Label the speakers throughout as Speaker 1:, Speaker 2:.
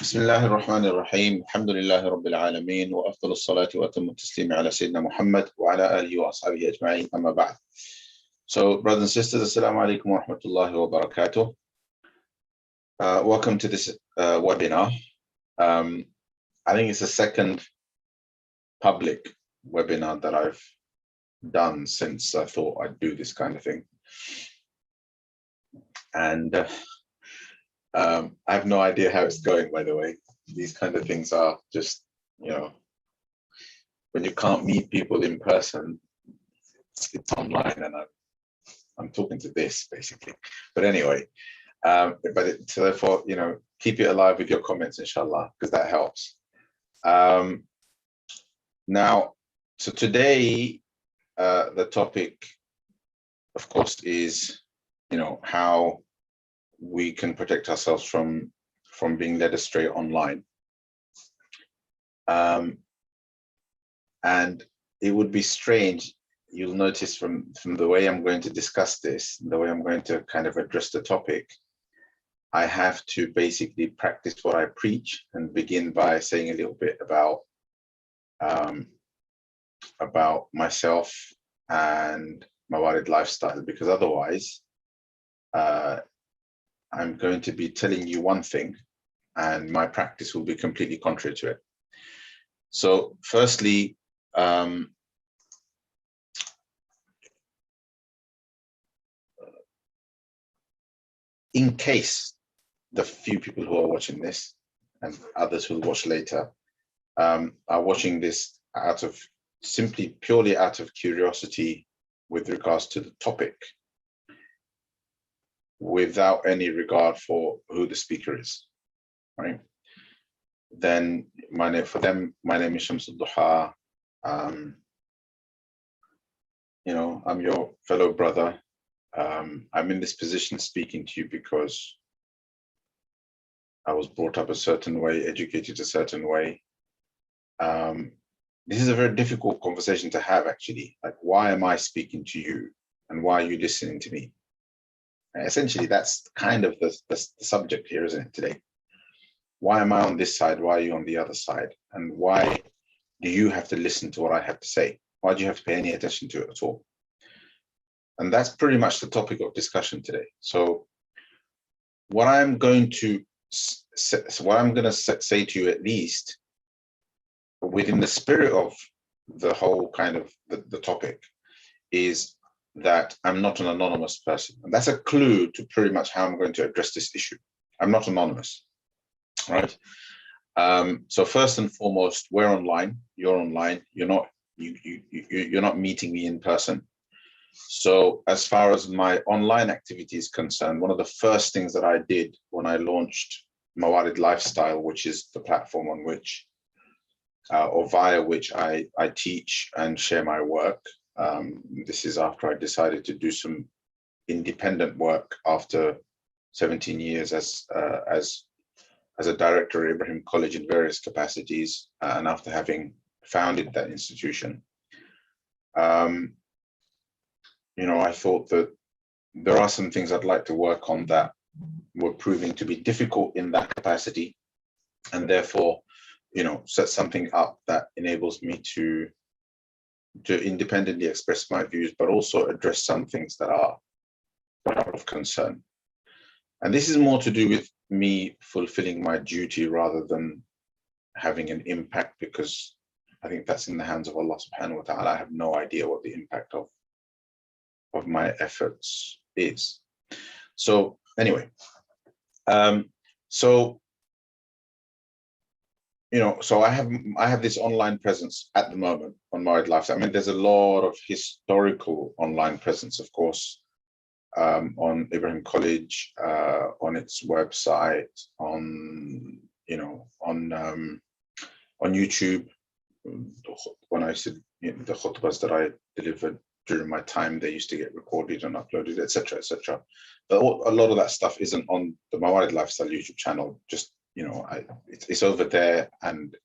Speaker 1: بسم الله الرحمن الرحيم الحمد لله رب العالمين وأفضل الصلاة وأتم التسليم على سيدنا محمد وعلى آله وأصحابه أجمعين أما بعد. So brothers and sisters, Assalamu alaikum wa rahmatullahi wa barakatuh. Welcome to this webinar. I think it's the second public webinar that I've done since I thought I'd do this kind of thing. And I have no idea how it's going, by the way. These kind of things are just, when you can't meet people in person, it's online, and I'm talking to this basically. But anyway, so therefore, keep it alive with your comments, inshallah, because that helps. Now, so today, the topic, of course, is, how we can protect ourselves from being led astray online. And it would be strange, you'll notice from the way I'm going to discuss this, the way I'm going to kind of address the topic, I have to basically practice what I preach and begin by saying a little bit about myself and Mawarid Lifestyle, because otherwise I'm going to be telling you one thing and my practice will be completely contrary to it. So firstly, in case the few people who are watching this and others who will watch later are watching this purely out of curiosity with regards to the topic, without any regard for who the speaker is, right? Then my name is Shams Adduha. I'm your fellow brother. I'm in this position speaking to you because I was brought up a certain way, educated a certain way. This is a very difficult conversation to have, actually. Like, why am I speaking to you and why are you listening to me? Essentially, that's kind of the subject here, isn't it, today? Why am I on this side? Why are you on the other side? And why do you have to listen to what I have to say? Why do you have to pay any attention to it at all? And that's pretty much the topic of discussion today. So what I'm going to say to you, at least within the spirit of the whole kind of the topic, is that I'm not an anonymous person. And that's a clue to pretty much how I'm going to address this issue. I'm not anonymous, right? So first and foremost, we're online, you're online, you're not meeting me in person. So as far as my online activity is concerned, one of the first things that I did when I launched Mawarid Lifestyle, which is the platform on which, or via which I teach and share my work. This is after I decided to do some independent work after 17 years as a director at Ibrahim College in various capacities, and after having founded that institution. I thought that there are some things I'd like to work on that were proving to be difficult in that capacity, and therefore, set something up that enables me to independently express my views, but also address some things that are of concern. And this is more to do with me fulfilling my duty rather than having an impact, because I think that's in the hands of Allah subhanahu wa ta'ala. I have no idea what the impact of my efforts is. So anyway, so I have this online presence at the moment on Mawarid Lifestyle. I mean, there's a lot of historical online presence, of course, on Ibrahim College, on its website, on YouTube. When I said the khutbahs that I delivered during my time, they used to get recorded and uploaded, etc., etc. But a lot of that stuff isn't on the Mawarid Lifestyle YouTube channel. Just it's over there, and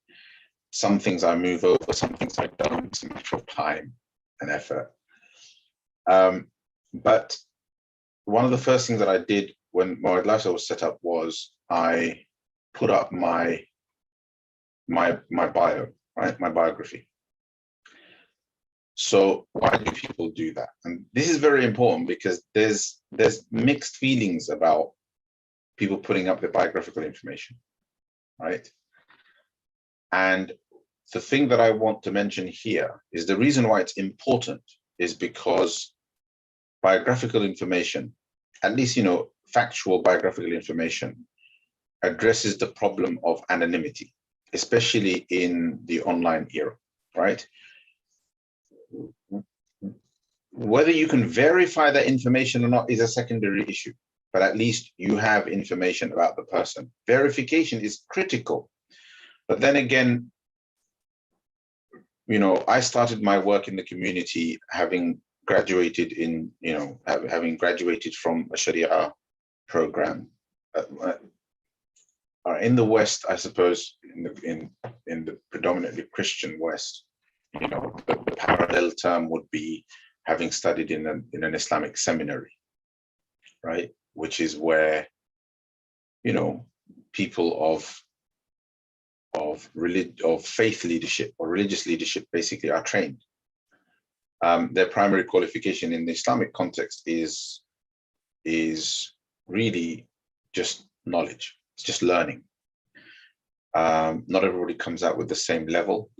Speaker 1: some things I move over, some things I don't. It's a matter of time and effort. But one of the first things that I did when Mawarid Lifestyle was set up was I put up my bio, right? My biography. So why do people do that? And this is very important because there's mixed feelings about people putting up their biographical information, right? And the thing that I want to mention here is the reason why it's important is because biographical information, at least, you know, factual biographical information, addresses the problem of anonymity, especially in the online era, right? Whether you can verify that information or not is a secondary issue, but at least you have information about the person. Verification is critical. But then again, you know, I started my work in the community having graduated in, you know, having graduated from a Sharia program. In the West, I suppose, in the predominantly Christian West, you know, the parallel term would be having studied in an Islamic seminary, right? Which is where, you know, people of faith leadership or religious leadership basically are trained. Their primary qualification in the Islamic context is really just knowledge. It's just learning. Not everybody comes out with the same level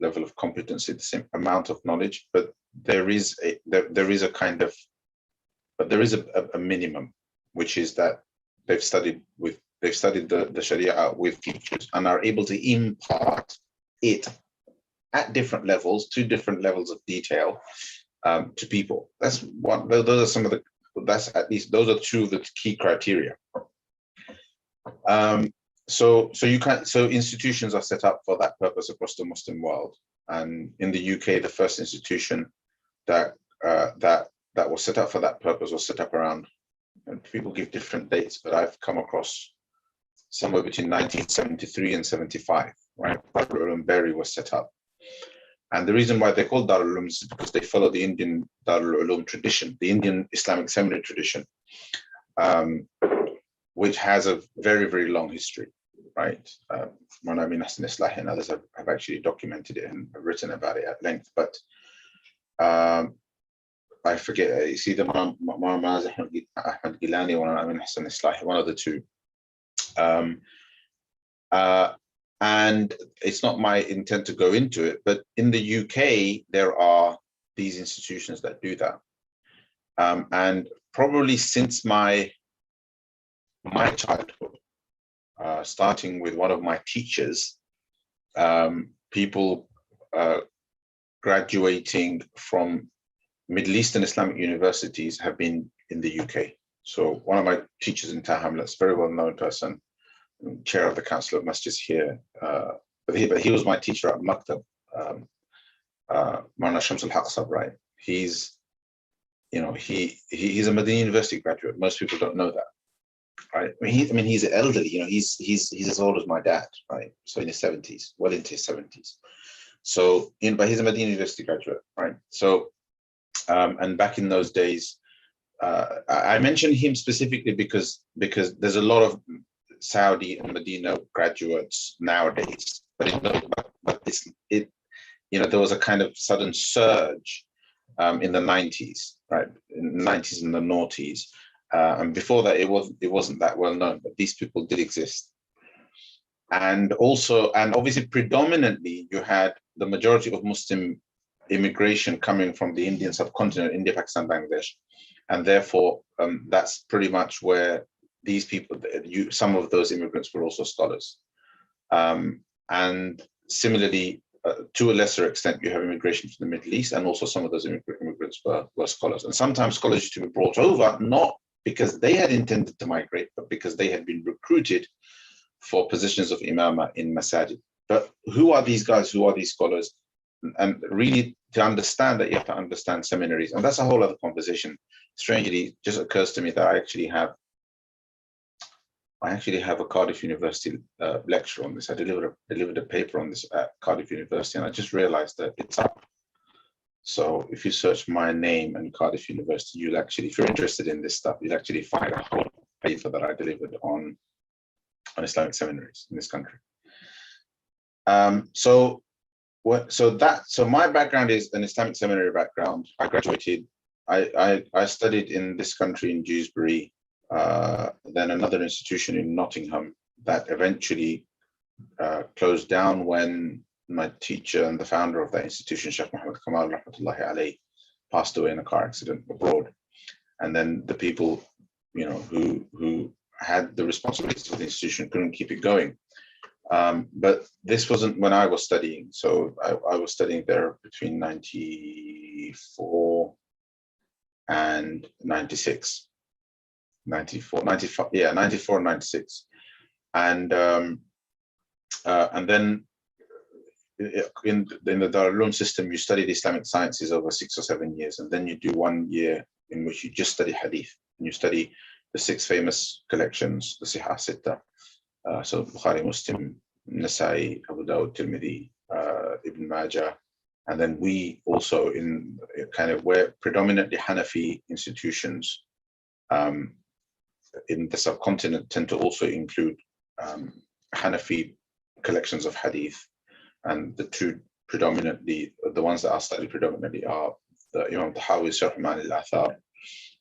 Speaker 1: of competency, the same amount of knowledge, but there is a minimum, which is that they've studied the Sharia with teachers and are able to impart it at different levels, to different levels of detail, to people. That's at least those are two of the key criteria. So institutions are set up for that purpose across the Muslim world. And in the UK, the first institution that was set up for that purpose was set up around, and people give different dates, but I've come across somewhere between 1973 and 75, right? Darul Uloom Bury was set up. And the reason why they're called Darul Uloom is because they follow the Indian Darul Uloom tradition, the Indian Islamic seminary tradition, which has a very, very long history, right? Mawlana Hassan Islahi and others have actually documented it and written about it at length, but I forget, it's either Mawlana Ahmad Gilani or Mawlana Hassan Islahi, one of the two. And it's not my intent to go into it, but in the UK, there are these institutions that do that. And probably since my childhood, starting with one of my teachers, people graduating from Middle Eastern Islamic universities have been in the UK. So one of my teachers in Tower Hamlets, very well-known person, chair of the Council of Masjids here, but he was my teacher at Maktab, Mawarid Shams Al right? He's a Medina University graduate. Most people don't know that, right? I mean, he's elderly. You know, he's as old as my dad, right? So in his 70s, well into his 70s. So, but he's a Medina University graduate, right? So, and back in those days, I mention him specifically because there's a lot of Saudi and Medina graduates nowadays, but there was a kind of sudden surge in the 90s, right? In the 90s and the noughties, and before that, it wasn't that well known, but these people did exist. And obviously, predominantly, you had the majority of Muslim immigration coming from the Indian subcontinent, India, Pakistan, Bangladesh, and therefore, that's pretty much where these people, some of those immigrants were also scholars. And similarly, to a lesser extent, you have immigration from the Middle East, and also some of those immigrants were scholars. And sometimes scholars used to be brought over, not because they had intended to migrate, but because they had been recruited for positions of imama in masajid. But who are these guys? Who are these scholars? And really, to understand that, you have to understand seminaries. And that's a whole other conversation. Strangely, it just occurs to me that I actually have a Cardiff University lecture on this. I delivered a paper on this at Cardiff University, and I just realized that it's up. So if you search my name and Cardiff University, you'll actually, if you're interested in this stuff, you'll actually find a whole paper that I delivered on on Islamic seminaries in this country. So my background is an Islamic seminary background. I graduated. I studied in this country in Dewsbury, then another institution in Nottingham that eventually closed down when my teacher and the founder of that institution, Shaykh Muhammad Kamal rahmatullahi alayhi, passed away in a car accident abroad. And then the people, who had the responsibilities for the institution couldn't keep it going. But this wasn't when I was studying. So I was studying there between 94 and 96. 94, 95, yeah, 94 and 96. And then in the Darul Uloom system, you studied Islamic sciences over 6 or 7 years, and then you do 1 year in which you just study Hadith, and you study the 6 famous collections, the Sihah Sitta, so Bukhari, Muslim, Nasai, Abu Dawud, Tirmidhi, Ibn Majah, and then we also in kind of we're predominantly Hanafi institutions in the subcontinent tend to also include Hanafi collections of Hadith, and the two predominantly, the ones that are studied predominantly are the Imam Tahawi's Sharh Ma'ani al-Athar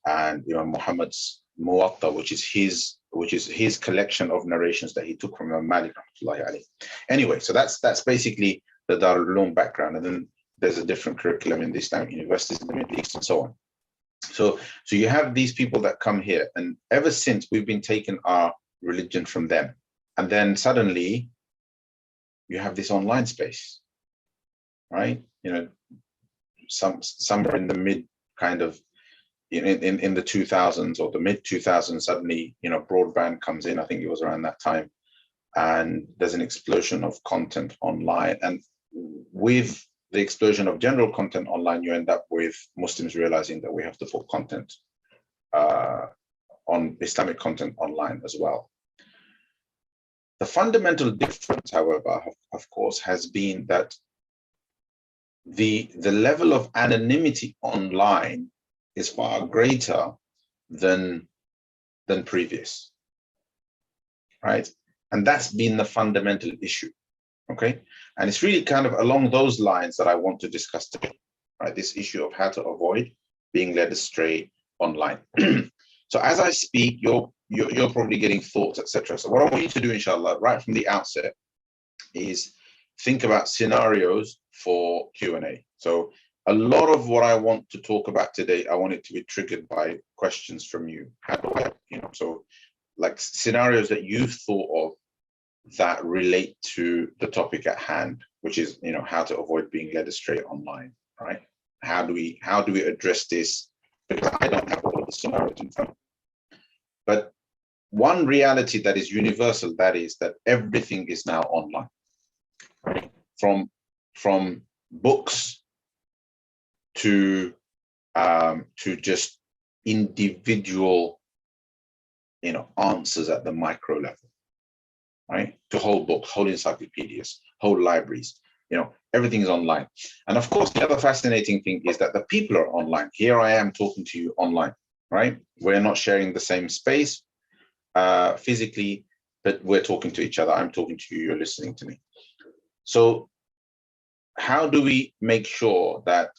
Speaker 1: and Imam Muhammad's Muwatta, which is his collection of narrations that he took from Imam Malik rahmatullahi alayhi. Anyway, so that's basically the Darul Uloom background, and then there's a different curriculum in the Islamic universities in the Middle East and so on. So you have these people that come here, and ever since we've been taking our religion from them, and then suddenly you have this online space, right? Somewhere in the mid kind of in the 2000s or the mid 2000s, suddenly broadband comes in. I think it was around that time, and there's an explosion of content online, and with the explosion of general content online, you end up with Muslims realizing that we have to put content on Islamic content online as well. The fundamental difference, however, of course, has been that the level of anonymity online is far greater than previous, right? And that's been the fundamental issue. Okay, and it's really kind of along those lines that I want to discuss today, right? This issue of how to avoid being led astray online. So as I speak, you're probably getting thoughts, etc. So what I want you to do, inshallah, right from the outset, is think about scenarios for Q&A. So a lot of what I want to talk about today, I want it to be triggered by questions from you. How do I, so like scenarios that you've thought of that relate to the topic at hand, which is how to avoid being led astray online, right? How do we address this? Because I don't have all of the scenarios in front. But one reality that is universal, that is that everything is now online, right? From books to just individual answers at the micro level. Right? To whole books, whole encyclopedias, whole libraries, everything is online. And of course, the other fascinating thing is that the people are online. Here I am talking to you online, right? We're not sharing the same space physically, but we're talking to each other. I'm talking to you, you're listening to me. So how do we make sure that,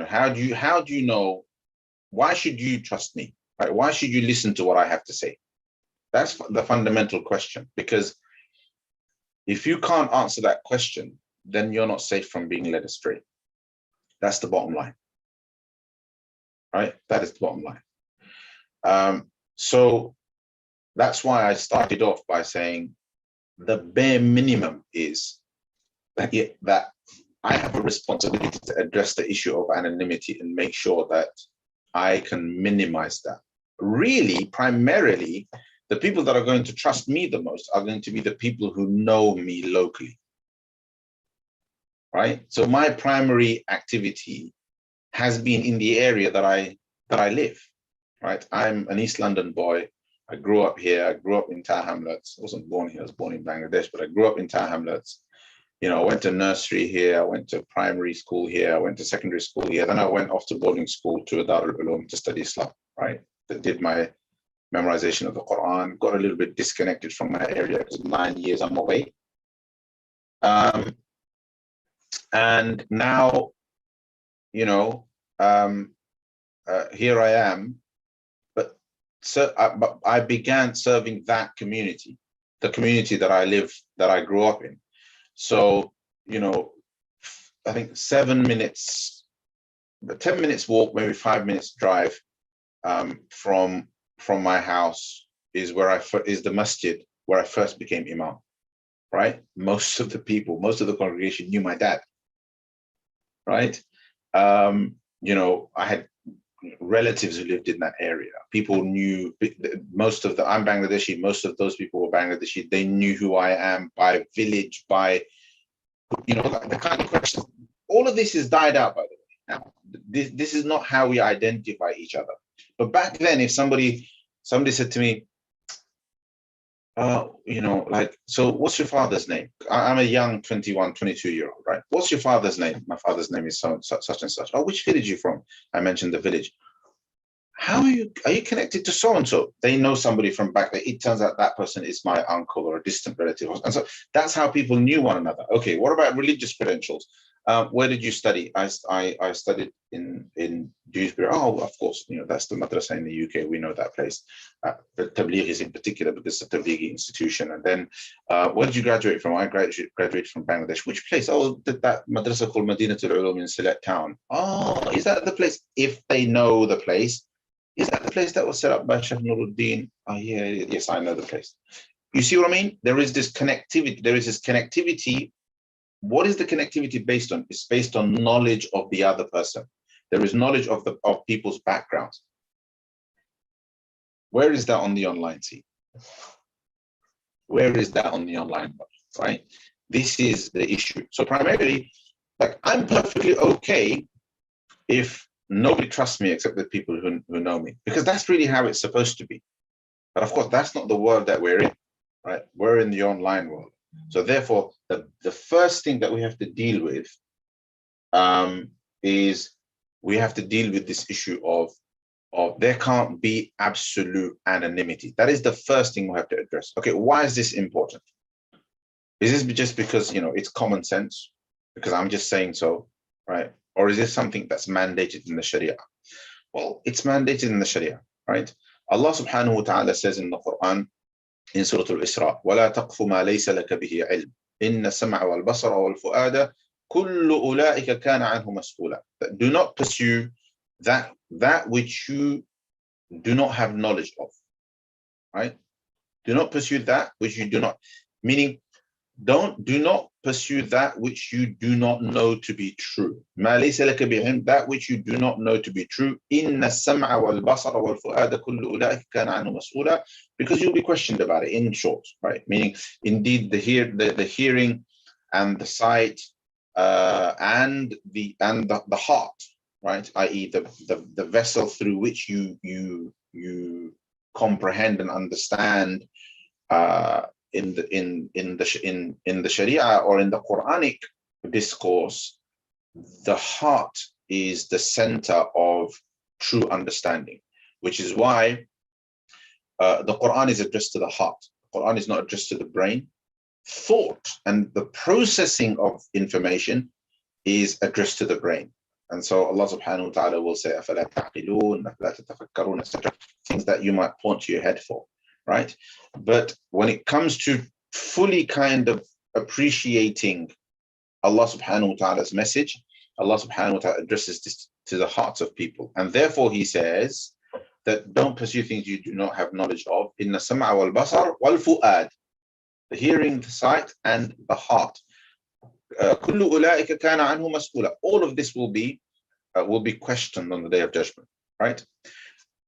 Speaker 1: how do you know, why should you trust me, right? Why should you listen to what I have to say? That's the fundamental question, because if you can't answer that question, then you're not safe from being led astray. That's the bottom line, right? That is the bottom line. So that's why I started off by saying the bare minimum is that I have a responsibility to address the issue of anonymity and make sure that I can minimize that. Really, primarily, the people that are going to trust me the most are going to be the people who know me locally, right? So my primary activity has been in the area that I live, right? I'm an East London boy. I grew up here. I grew up in Tower Hamlets. I wasn't born here. I was born in Bangladesh, but I grew up in Tower Hamlets. I went to nursery here. I went to primary school here. I went to secondary school here. Then I went off to boarding school to a Darul Uloom to study Islam, right? I did my memorization of the Quran, got a little bit disconnected from my area because 9 years I'm away. And now, you know, here I am, but I began serving that community, the community that I grew up in. So, you know, I think 7 minutes, 10 minutes walk, maybe 5 minutes drive from my house is the masjid where I first became imam, right? Most of the congregation knew my dad, right? You know, I had relatives who lived in that area. People knew I'm Bangladeshi, most of those people were Bangladeshi. They knew who I am by village, by, you know, the kind of question. All of this has died out, by the way. Now, this is not how we identify each other. But back then, if somebody said to me, you know, like, so what's your father's name? I'm a young 21, 22-year-old, right? What's your father's name? My father's name is such and such. Oh, which village are you from? I mentioned the village. How are you connected to so-and-so? They know somebody from back there. It turns out that person is my uncle or a distant relative. And so that's how people knew one another. Okay, what about religious credentials? Where did you study? I studied in Dewsbury. Oh, of course, you know, that's the madrasa in the UK. We know that place. But Tabligh in particular, because it's a Tablighi institution. And then, where did you graduate from? I graduated from Bangladesh. Which place? Oh, that madrasa called Madinatul Ulum in Sylhet town. Oh, is that the place? If they know the place, is that the place that was set up by Shaykh Nuruddin? Oh, yeah, yes, I know the place. You see what I mean? There is this connectivity. What is the connectivity based on? It's based on knowledge of the other person. There is knowledge of people's backgrounds. Where is that on the online scene? Where is that on the online, right? This is the issue. So primarily, like, I'm perfectly okay if nobody trusts me except the people who know me, because that's really how it's supposed to be. But of course, that's not the world that we're in, right? We're in the online world. So therefore, the first thing that we have to deal with is we have to deal with this issue of there can't be absolute anonymity. That is the first thing we have to address. Okay, why is this important? Is this just because, you know, it's common sense, because I'm just saying so, right? Or is this something that's mandated in the Sharia? Well, it's mandated in the Sharia, right? Allah subhanahu wa ta'ala says in the Quran, in Surah Al-Isra, وَلَا تَقْفُ مَا لَيْسَ لَكَ بِهِ عِلْمٍ إِنَّ السَّمْعَ وَالْبَصَرَ وَالْفُؤَادَ كُلُّ أُولَٰئِكَ كَانَ عَنْهُ مَسْئُولًا. Do not pursue that which you do not have knowledge of, right? Do not pursue that which you do not, meaning do not pursue that which you do not know to be true. مَا لَيْسَ لَكَ بِهِ عِلْمٍ, that which you do not know to be true. إِنَّ السَّمْعَ وَالْبَصَرَ وَالْفُؤَادَ كُلُّ أُولَٰئِكَ كَانَ عَنْهُ مَسْئُولًا, because you'll be questioned about it, in short, right? Meaning, indeed, the hearing and the sight and the heart, right? I.e., the vessel through which you comprehend and understand in the Sharia or in the Quranic discourse, the heart is the center of true understanding, which is why the Quran is addressed to the heart. The Quran is not addressed to the brain. Thought and the processing of information is addressed to the brain. And so Allah subhanahu wa ta'ala will say, أَفَلَا تَعْقِلُونَ أَفَلَا تَتَفَكَّرُونَ, etc. Things that you might point to your head for, right? But when it comes to fully kind of appreciating Allah subhanahu wa ta'ala's message, Allah subhanahu wa ta'ala addresses this to the hearts of people. And therefore he says that don't pursue things you do not have knowledge of. إِنَّ السَّمْعَ وَالْبَصَرَ وَالْفُؤَادَ, the hearing, the sight, and the heart. كُلُّ أُولَٰئِكَ كَانَ عَنْهُ مَسْئُولًا. All of this will be questioned on the Day of Judgment, right?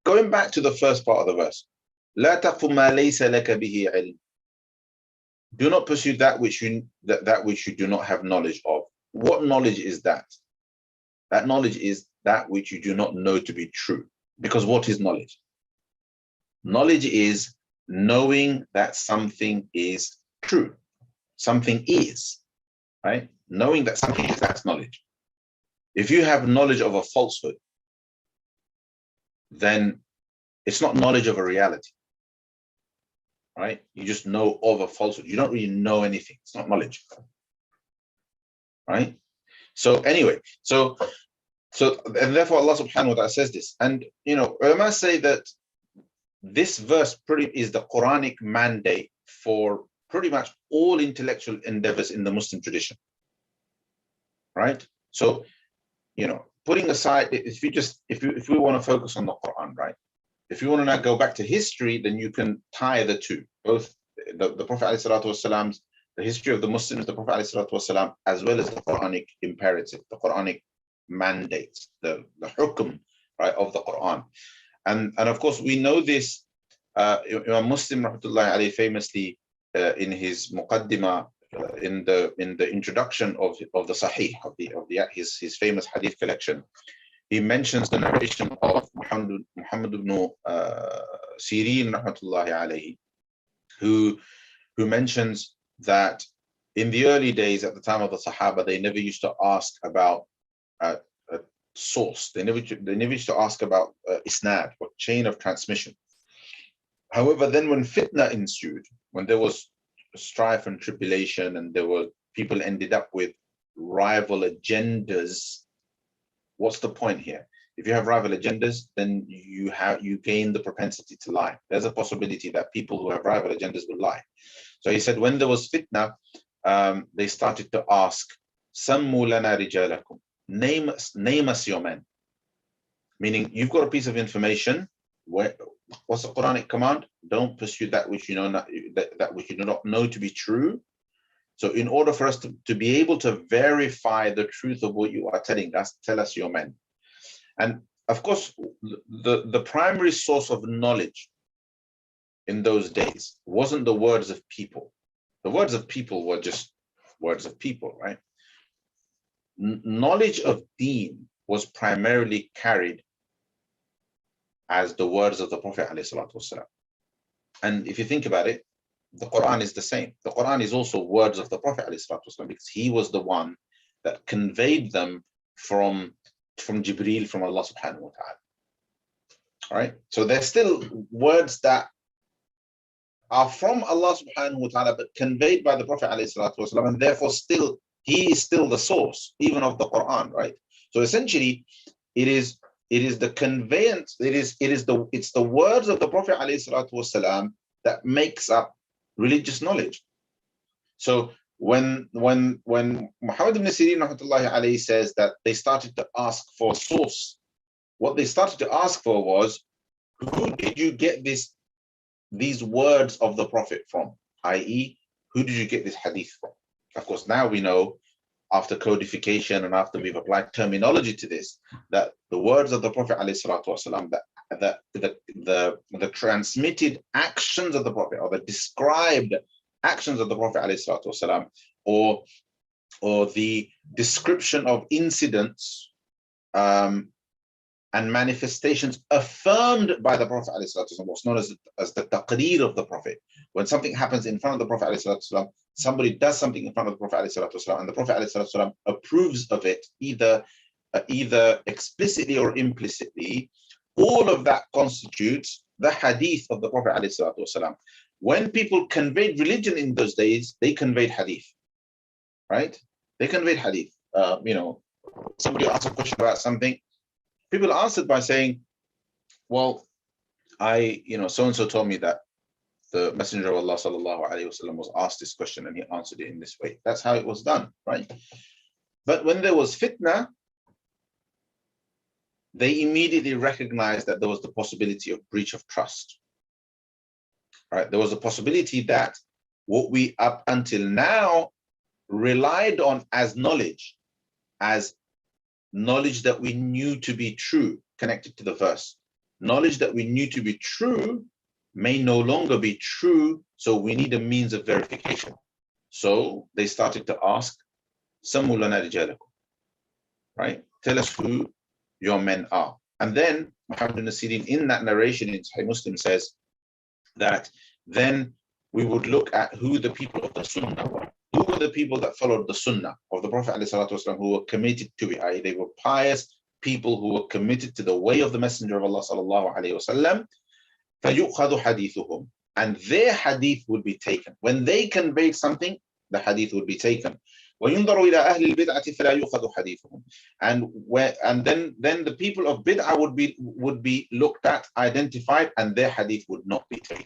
Speaker 1: Going back to the first part of the verse, لَا تَقْفُ مَا لَيْسَ لَكَ بِهِ عِلْمٍ. Do not pursue that which you do not have knowledge of. What knowledge is that? That knowledge is that which you do not know to be true. Because what is knowledge? Knowledge is knowing that something is true. Something is, right? Knowing that something is, that's knowledge. If you have knowledge of a falsehood, then It's not knowledge of a reality, right? You just know of a falsehood. You don't really know anything. It's not knowledge, right? So anyway, so and therefore Allah subhanahu wa ta'ala says this. And ulama say that this verse is the Quranic mandate for pretty much all intellectual endeavors in the Muslim tradition, right? So, putting aside, if we want to focus on the Quran, right? If you want to now go back to history, then you can tie the two, both the Prophet ﷺ, the history of the Muslims, the Prophet ﷺ, as well as the Quranic imperative, the Quranic mandate, the hukm, right, of the Quran. And of course, we know this. Imam Muslim, rahmatullahi alayhi, famously in his muqaddimah, in the introduction of the Sahih of his famous Hadith collection, he mentions the narration of Muhammad ibn Sirin, rahmatullahi alayhi, who mentions that in the early days, at the time of the Sahaba, they never used to ask about a source. They never used to ask about isnad, or chain of transmission. However, then when fitna ensued, when there was strife and tribulation, and people ended up with rival agendas, what's the point here? If you have rival agendas, then you gain the propensity to lie. There's a possibility that people who have rival agendas will lie. So he said, when there was fitna, they started to ask, Sammu lana rijalakum, name us your men. Meaning, you've got a piece of information. What's the Quranic command? Don't pursue that which you know that which you do not know to be true. So in order for us to be able to verify the truth of what you are telling us, tell us your men. And of course, the primary source of knowledge in those days wasn't the words of people. The words of people were just words of people, right? Knowledge of deen was primarily carried as the words of the Prophet ﷺ. And if you think about it, the Quran is the same. The Quran is also words of the Prophet ﷺ, because he was the one that conveyed them from Jibreel, from Allah subhanahu wa ta'ala. All right. So they're still words that are from Allah subhanahu wa ta'ala, but conveyed by the Prophet ﷺ, and therefore he is still the source, even of the Quran, right? So essentially, it is the conveyance, it's the words of the Prophet ﷺ that makes up religious knowledge. So when Muhammad ibn Sirin rahmatullahi alayhi says that they started to ask for source, what they started to ask for was, who did you get these words of the Prophet from? I.e., who did you get this hadith from? Of course, now we know, after codification and after we've applied terminology to this, that the words of the Prophet ﷺ, the transmitted actions of the Prophet, or the described actions of the Prophet ﷺ, or the description of incidents and manifestations affirmed by the Prophet ﷺ, what's known as the taqreer of the Prophet. When something happens in front of the Prophet ﷺ, somebody does something in front of the Prophet ﷺ, and the Prophet ﷺ approves of it, either explicitly or implicitly, all of that constitutes the hadith of the Prophet ﷺ. When people conveyed religion in those days, they conveyed hadith, right? They conveyed hadith. Somebody asked a question about something. People answered by saying, well, so-and-so told me that the Messenger of Allah sallallahu alaihi wasallam was asked this question and he answered it in this way. That's how it was done, right? But when there was fitna, they immediately recognized that there was the possibility of breach of trust, right? There was a possibility that what we up until now relied on as knowledge that we knew to be true, connected to the verse. Knowledge that we knew to be true may no longer be true, so we need a means of verification. So they started to ask, Sammu lana rijalakum, right? Tell us who your men are. And then Muhammad ibn Sirin, in that narration in Sahih Muslim, says that then we would look at who the people of the Sunnah were. Who were the people that followed the Sunnah of the Prophet ﷺ, who were committed to it, i.e. they were pious people who were committed to the way of the Messenger of Allah sallallahu alaihi wasallam. فَيُؤْخَذُ حَدِيثُهُمْ, and their hadith would be taken. When they conveyed something, the hadith would be taken. وَيُنْظَرُ إِلَى أَهْلِ الْبِدْعَةِ فَلَا يُؤْخَذُ حَدِيثُهُم, and then the people of bid'ah would be looked at, identified, and their hadith would not be taken.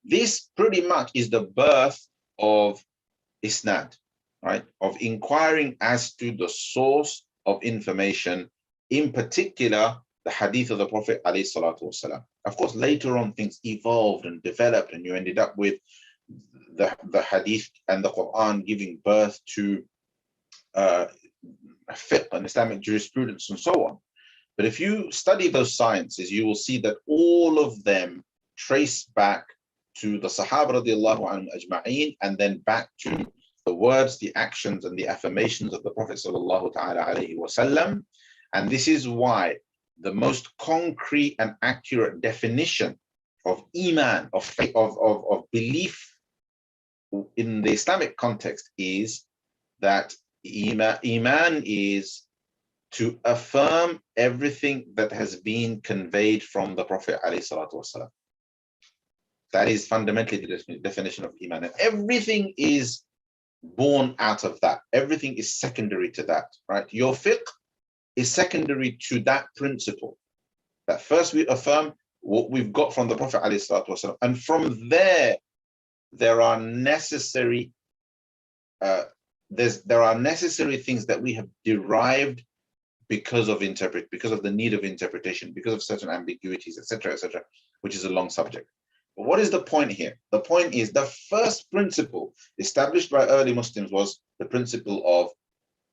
Speaker 1: This pretty much is the birth of isnad, right? Of inquiring as to the source of information, in particular the hadith of the Prophet alayhi salatu wasalam. Of course, later on things evolved and developed, and you ended up with the hadith and the Quran giving birth to fiqh and Islamic jurisprudence and so on. But if you study those sciences, you will see that all of them trace back to the Sahaba radiallahu anhum ajma'een, and then back to the words, the actions, and the affirmations of the Prophet sallallahu ta'ala alayhi wasallam. And this is why the most concrete and accurate definition of Iman, of faith, of belief in the Islamic context is that Iman is to affirm everything that has been conveyed from the Prophet alayhi salatu wasallam. That is fundamentally the definition of Iman. And everything is born out of that. Everything is secondary to that, right? Your fiqh is secondary to that principle. That first we affirm what we've got from the Prophet ﷺ, and from there are necessary there are necessary things that we have derived because of the need of interpretation, because of certain ambiguities, etc., which is a long subject. But what is the point here? The point is the first principle established by early Muslims was the principle of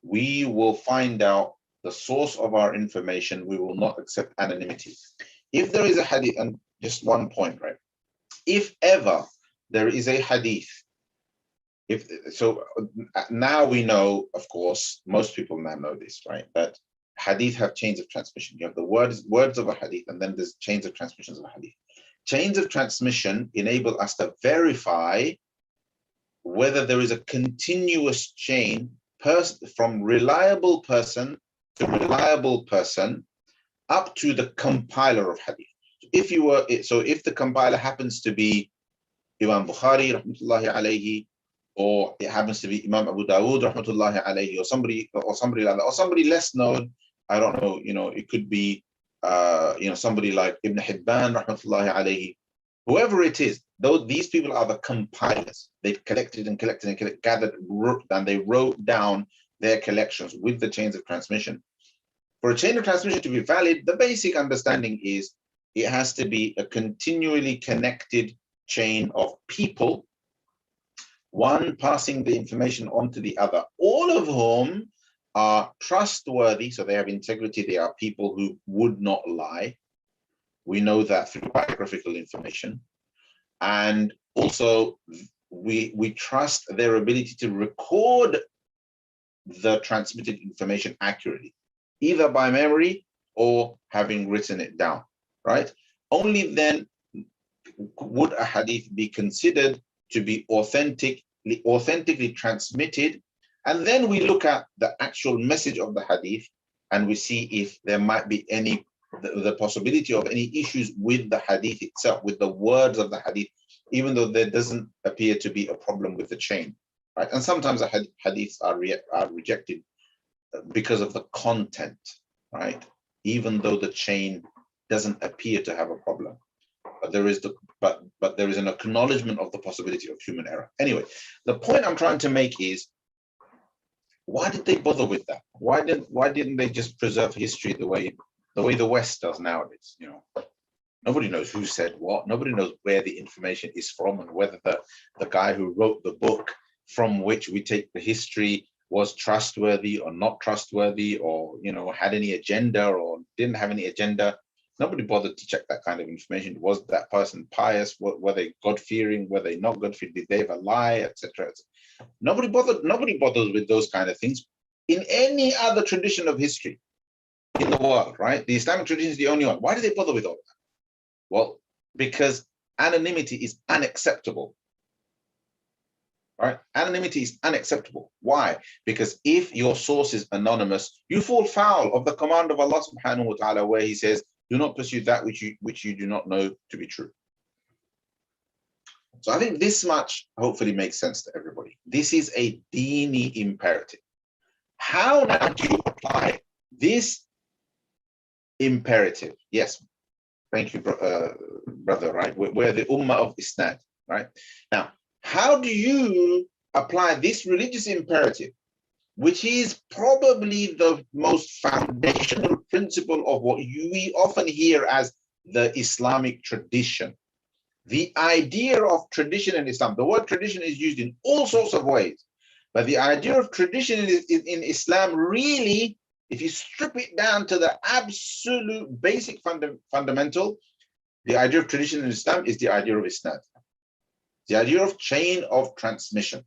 Speaker 1: we will find out the source of our information, we will not accept anonymity. If there is a hadith, and just one point, right? If ever there is a hadith, now we know, of course, most people now know this, right? That hadith have chains of transmission. You have the words of a hadith, and then there's chains of transmissions of a hadith. Chains of transmission enable us to verify whether there is a continuous chain from reliable person to reliable person up to the compiler of hadith. If the compiler happens to be Imam Bukhari rahmatullahi alayhi, or it happens to be Imam Abu Dawud rahmatullahi alayhi, or somebody like that, or somebody less known, I don't know, it could be somebody like Ibn Hibban rahmatullahi alayhi, whoever it is, these people are the compilers. They've collected and gathered, and they wrote down their collections with the chains of transmission. For a chain of transmission to be valid, the basic understanding is it has to be a continually connected chain of people, one passing the information on to the other, all of whom are trustworthy, so they have integrity, they are people who would not lie. We know that through biographical information. And also we trust their ability to record the transmitted information accurately, either by memory or having written it down, right? Only then would a hadith be considered to be authentically transmitted. And then we look at the actual message of the hadith, and we see if there might be the possibility of any issues with the hadith itself, with the words of the hadith, even though there doesn't appear to be a problem with the chain, right? And sometimes the hadiths are rejected because of the content, right? Even though the chain doesn't appear to have a problem, but there is an acknowledgement of the possibility of human error. Anyway, the point I'm trying to make is, why did they bother with that? Why didn't they just preserve history the way the West does nowadays? Nobody knows who said what. Nobody knows where the information is from, and whether the guy who wrote the book from which we take the history was trustworthy or not trustworthy, or had any agenda or didn't have any agenda. Nobody bothered to check that kind of information. Was that person pious? Were they God-fearing? Were they not God-fearing? Did they ever lie, etc.? Nobody bothers with those kind of things in any other tradition of history in the world, right? The Islamic tradition is the only one. Why do they bother with all that? Well, because anonymity is unacceptable, right? Anonymity is unacceptable. Why? Because if your source is anonymous, you fall foul of the command of Allah subhanahu wa ta'ala, where he says, Do not pursue that which you do not know to be true. So I think this much hopefully makes sense to everybody. This is a Dini imperative. How now do you apply this imperative? Yes, thank you, brother, right? We're the Ummah of Isnad, right? Now, how do you apply this religious imperative, which is probably the most foundational principle of what we often hear as the Islamic tradition? The idea of tradition in Islam, the word tradition is used in all sorts of ways, but the idea of tradition in Islam really, if you strip it down to the absolute basic fundamental, the idea of tradition in Islam is the idea of isnad, the idea of chain of transmission.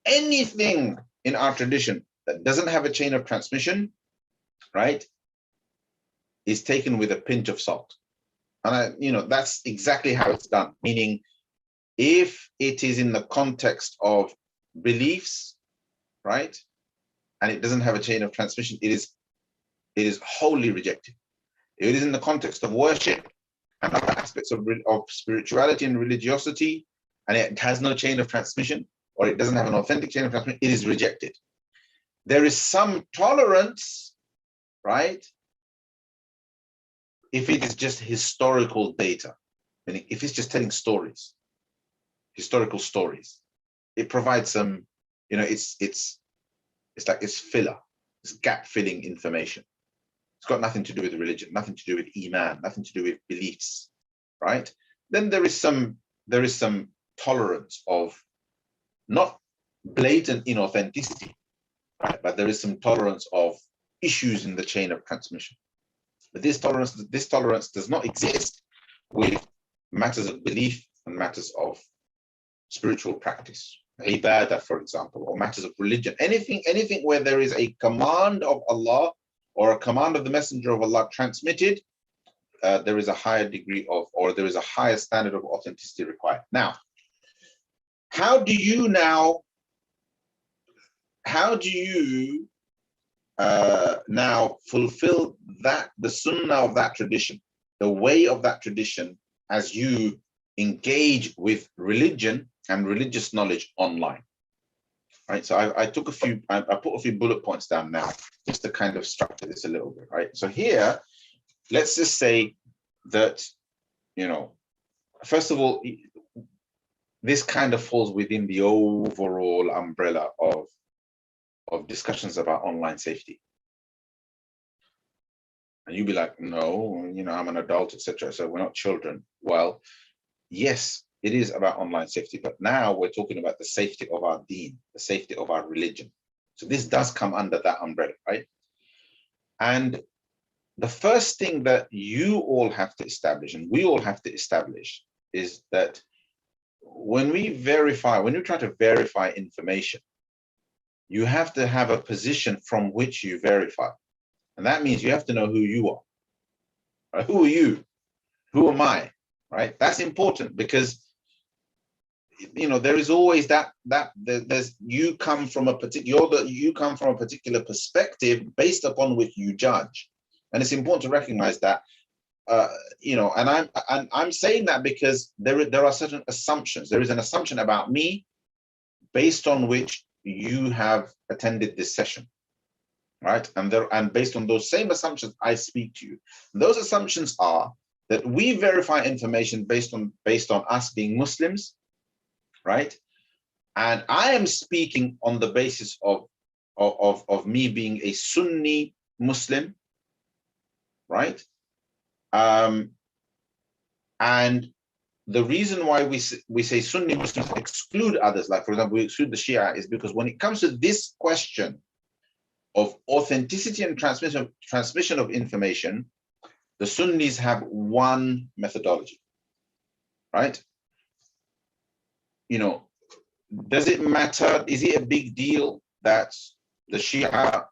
Speaker 1: Anything in our tradition that doesn't have a chain of transmission, right, is taken with a pinch of salt. And that's exactly how it's done. Meaning, if it is in the context of beliefs, right, and it doesn't have a chain of transmission, it is wholly rejected. If it is in the context of worship and other aspects of spirituality and religiosity, and it has no chain of transmission, or it doesn't have an authentic chain of transmission, it is rejected. There is some tolerance, right, if it is just historical data, meaning if it's just telling stories, historical stories, it provides some, it's like it's filler, it's gap-filling information. It's got nothing to do with religion, nothing to do with Iman, nothing to do with beliefs, right? Then there is some tolerance of not blatant inauthenticity, right? But there is some tolerance of issues in the chain of transmission. But this tolerance does not exist with matters of belief and matters of spiritual practice, ibadah, for example, or matters of religion. Anything where there is a command of Allah or a command of the Messenger of Allah transmitted, there is a higher degree of, or there is a higher standard of authenticity required. Now, how do you now fulfill the sunnah of that tradition, the way of that tradition, as you engage with religion and religious knowledge online? Right. So I put a few bullet points down now, just to kind of structure this a little bit, right? So here, let's just say that, first of all, this kind of falls within the overall umbrella of discussions about online safety. And you'd be like, no, I'm an adult, etc. So we're not children. Well, yes, it is about online safety, but now we're talking about the safety of our deen, the safety of our religion. So this does come under that umbrella, right? And the first thing that you all have to establish, and we all have to establish, is that when we try to verify information, you have to have a position from which you verify. And that means you have to know who you are. Right? Who are you? Who am I? Right? That's important, because there is always you come from a particular perspective based upon which you judge. And it's important to recognize that, and I'm saying that because there are certain assumptions. There is an assumption about me based on which you have attended this session, right? And based on those same assumptions, I speak to you. And those assumptions are that we verify information based on us being Muslims, right? And I am speaking on the basis of me being a Sunni Muslim, right? And the reason why we say Sunni Muslims exclude others, like for example, we exclude the Shia, is because when it comes to this question of authenticity and transmission of information, the Sunnis have one methodology, right? Does it matter? Is it a big deal that the Shia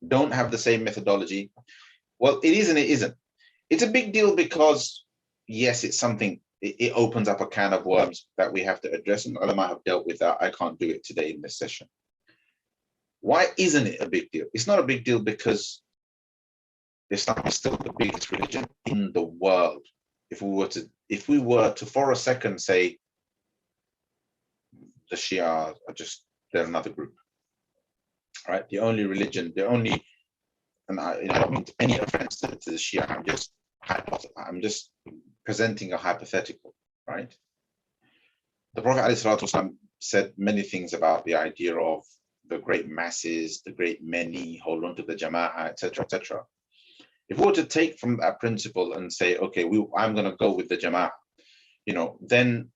Speaker 1: don't have the same methodology? Well, it is and it isn't. It's a big deal because, yes, it's something, it opens up a can of worms that we have to address, and ulama have dealt with that. I can't do it today in this session. Why isn't it a big deal? It's not a big deal because Islam is still the biggest religion in the world. If we were to for a second say the Shia are just, they're another group, right? The only religion, and I don't mean any offense to the Shia. I'm just presenting a hypothetical, right? The Prophet ﷺ said many things about the idea of the great masses, the great many, hold on to the Jama'ah, etc., etc. If we were to take from that principle and say, okay, I'm going to go with the Jama'ah, then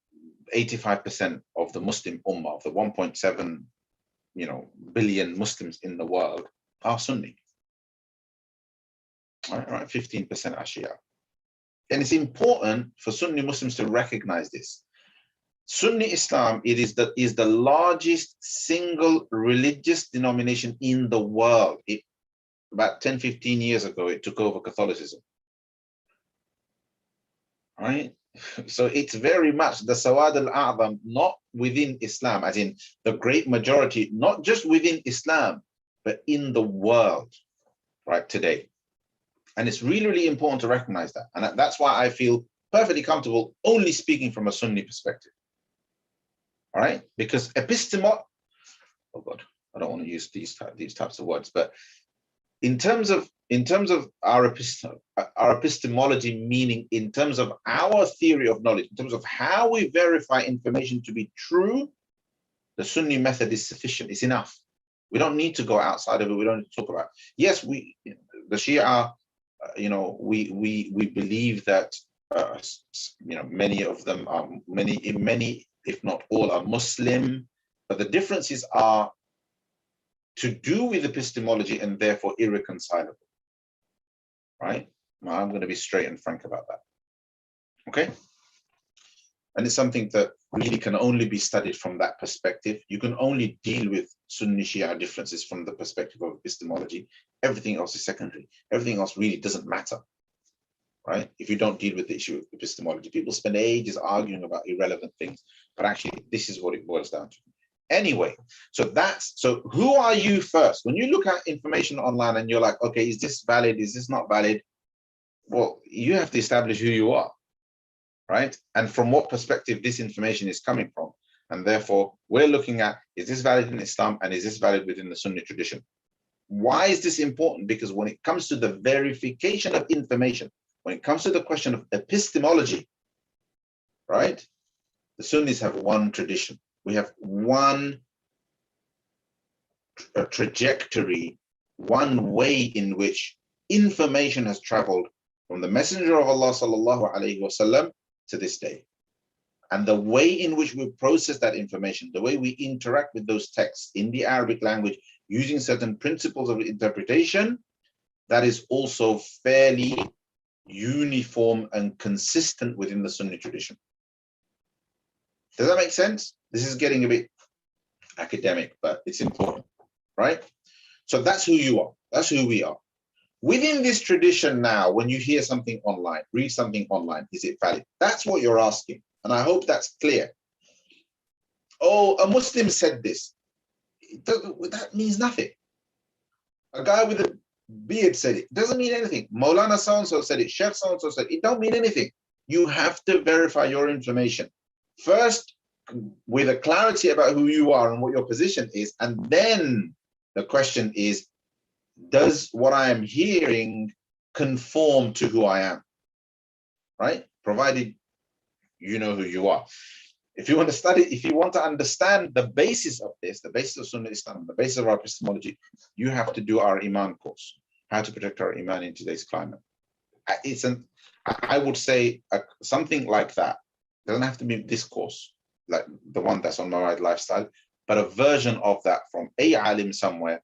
Speaker 1: 85% of the Muslim Ummah, of the 1.7, billion Muslims in the world are Sunni. All right, 15% are Shia. And it's important for Sunni Muslims to recognize this. Sunni Islam, is the largest single religious denomination in the world. About 10, 15 years ago, it took over Catholicism. Right? So it's very much the Sawad al-A'zam, not within Islam, as in the great majority, not just within Islam, but in the world, right, today. And it's really, really important to recognize that. And that's why I feel perfectly comfortable only speaking from a Sunni perspective. All right? Because oh God, I don't want to use these types of words, but in terms of our epistemology, meaning in terms of our theory of knowledge, in terms of how we verify information to be true, the Sunni method is sufficient. It's enough. We don't need to go outside of it. We don't need to talk about it. Yes, the Shia, we believe that many of them are many, if not all, are Muslim, but the differences are to do with epistemology and therefore irreconcilable. Right? Well, I'm going to be straight and frank about that. Okay? And it's something that really can only be studied from that perspective. You can only deal with Sunni Shia differences from the perspective of epistemology. Everything else is secondary. Everything else really doesn't matter. Right? If you don't deal with the issue of epistemology, people spend ages arguing about irrelevant things, but actually this is what it boils down to. Anyway, so who are you first? When you look at information online and you're like, okay, is this valid? Is this not valid? Well, you have to establish who you are, right? And from what perspective this information is coming from. And therefore, we're looking at, is this valid in Islam and is this valid within the Sunni tradition? Why is this important? Because when it comes to the verification of information, when it comes to the question of epistemology, right? The Sunnis have one tradition. We have one trajectory, one way in which information has traveled from the Messenger of Allah sallallahu alaihi wasallam to this day. And the way in which we process that information, the way we interact with those texts in the Arabic language using certain principles of interpretation, that is also fairly uniform and consistent within the Sunni tradition. Does that make sense? This is getting a bit academic, but it's important, right? So that's who you are. That's who we are. Within this tradition now, when you hear something online, read something online, is it valid? That's what you're asking. And I hope that's clear. Oh, a Muslim said this. That means nothing. A guy with a beard said it. It doesn't mean anything. Maulana so-and-so said it. Sheikh so-and-so said it. It don't mean anything. You have to verify your information. First, with a clarity about who you are and what your position is. And then the question is, does what I am hearing conform to who I am? Right? Provided you know who you are. If you want to study, if you want to understand the basis of this, the basis of Sunnah Islam, the basis of our epistemology, you have to do our Iman course, how to protect our Iman in today's climate. I would say something like that. It doesn't have to be this course, like the one that's on Mawarid Lifestyle, but a version of that from a alim somewhere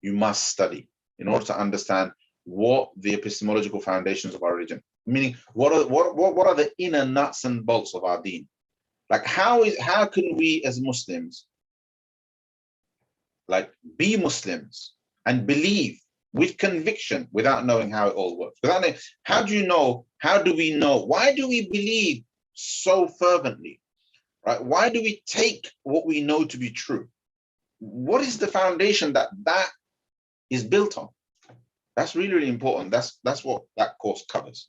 Speaker 1: you must study in order to understand what the epistemological foundations of our religion, meaning what are the inner nuts and bolts of our deen. Like how can we as Muslims like be Muslims and believe with conviction without knowing how it all works? Without knowing, how do we know? Why do we believe so fervently? Right? Why do we take what we know to be true? What is the foundation that is built on? That's really, really important. That's what that course covers.